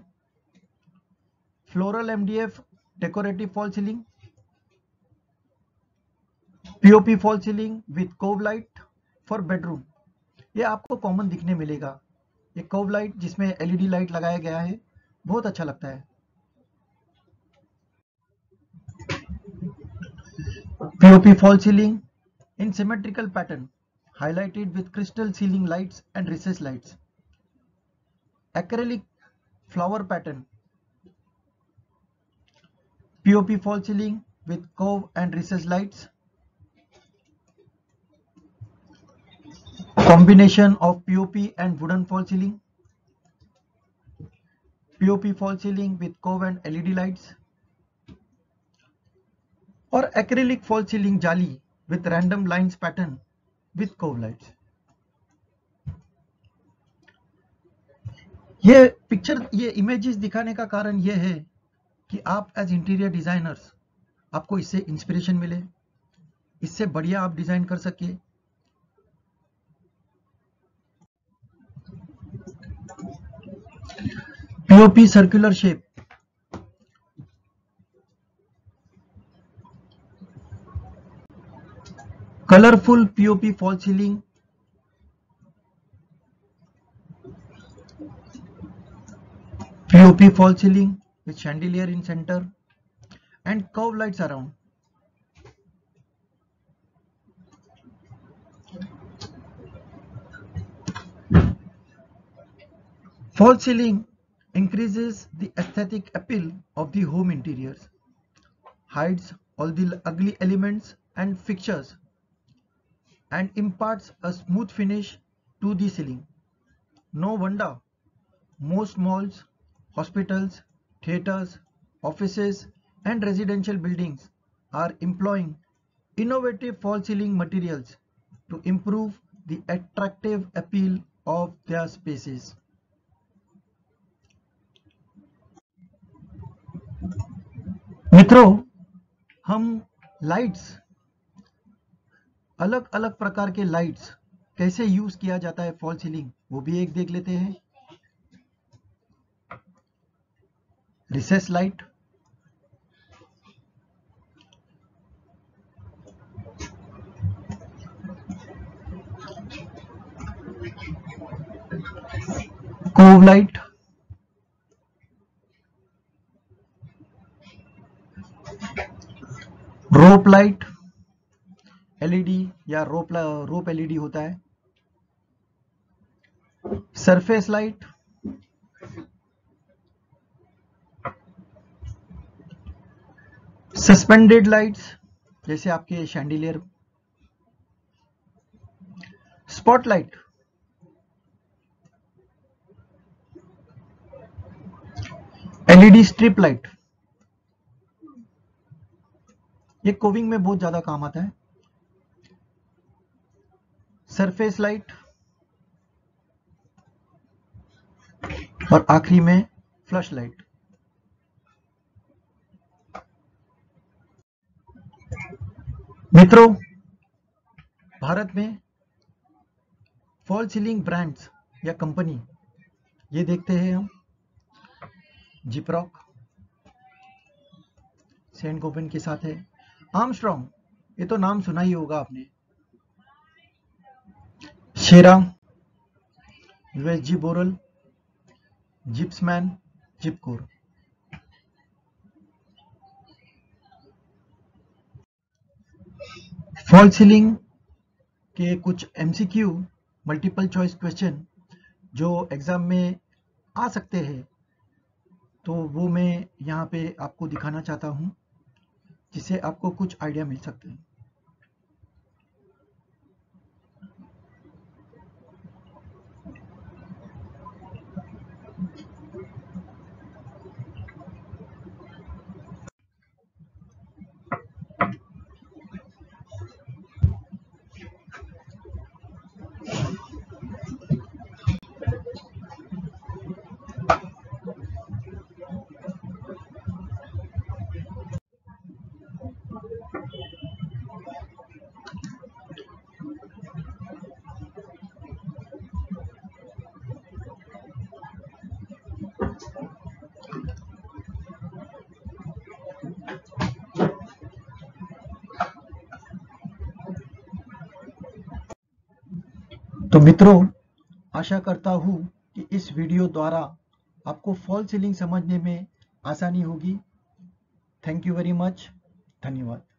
floral MDF decorative fall ceiling, POP fall ceiling with cove light for bedroom। ये आपको common दिखने मिलेगा, ये कव लाइट जिसमें LED लाइट लगाया गया है, बहुत अच्छा लगता है। POP fall ceiling in symmetrical pattern highlighted with crystal ceiling lights and recessed lights, acrylic flower pattern, POP fall ceiling with curve and recessed lights, combination of POP and wooden fall ceiling, POP fall ceiling with curve and LED lights, और acrylic fall ceiling जाली with random lines pattern with curve lights। ये picture, ये images दिखाने का कारण ये है कि आप एज इंटीरियर डिजाइनर्स, आपको इससे इंस्पिरेशन मिले, इससे बढ़िया आप डिजाइन कर सके। POP circular shape, colourful POP fall ceiling, POP fall ceiling with chandelier in center and curved lights around. Fall ceiling increases the aesthetic appeal of the home interiors, hides all the ugly elements and fixtures, and imparts a smooth finish to the ceiling. No wonder most malls, hospitals, theaters, offices, and residential buildings are employing innovative fall ceiling materials to improve the attractive appeal of their spaces. मित्रों, हम lights, अलग अलग प्रकार के lights कैसे use किया जाता है फॉल सीलिंग, वो भी एक देख लेते हैं। रिसेस लाइट, कोव लाइट, रोप लाइट, एलईडी या रोप एलईडी होता है, सरफेस लाइट, सस्पेंडेड लाइट्स जैसे आपके chandelier, spotlight, LED strip light, ये कोविंग में बहुत ज्यादा काम आता है। सरफेस लाइट और आखिरी में फ्लश लाइट। मित्रों, भारत में फॉल सीलिंग ब्रांड्स या कंपनी ये देखते हैं हम, जिप्रॉक, सेंट गोबेन के साथ है, आर्मस्ट्रॉन्ग, ये तो नाम सुना ही होगा आपने, शेरा, यूएसजी बोरल, जिप्समैन, जिपकोर। फॉल सीलिंग के कुछ एमसीक्यू मल्टीपल चॉइस क्वेश्चन जो एग्जाम में आ सकते हैं, तो वो मैं यहाँ पे आपको दिखाना चाहता हूँ, जिससे आपको कुछ आइडिया मिल सकते हैं। तो मित्रों, आशा करता हूँ कि इस वीडियो द्वारा आपको फॉल सीलिंग समझने में आसानी होगी। Thank you very much. धन्यवाद।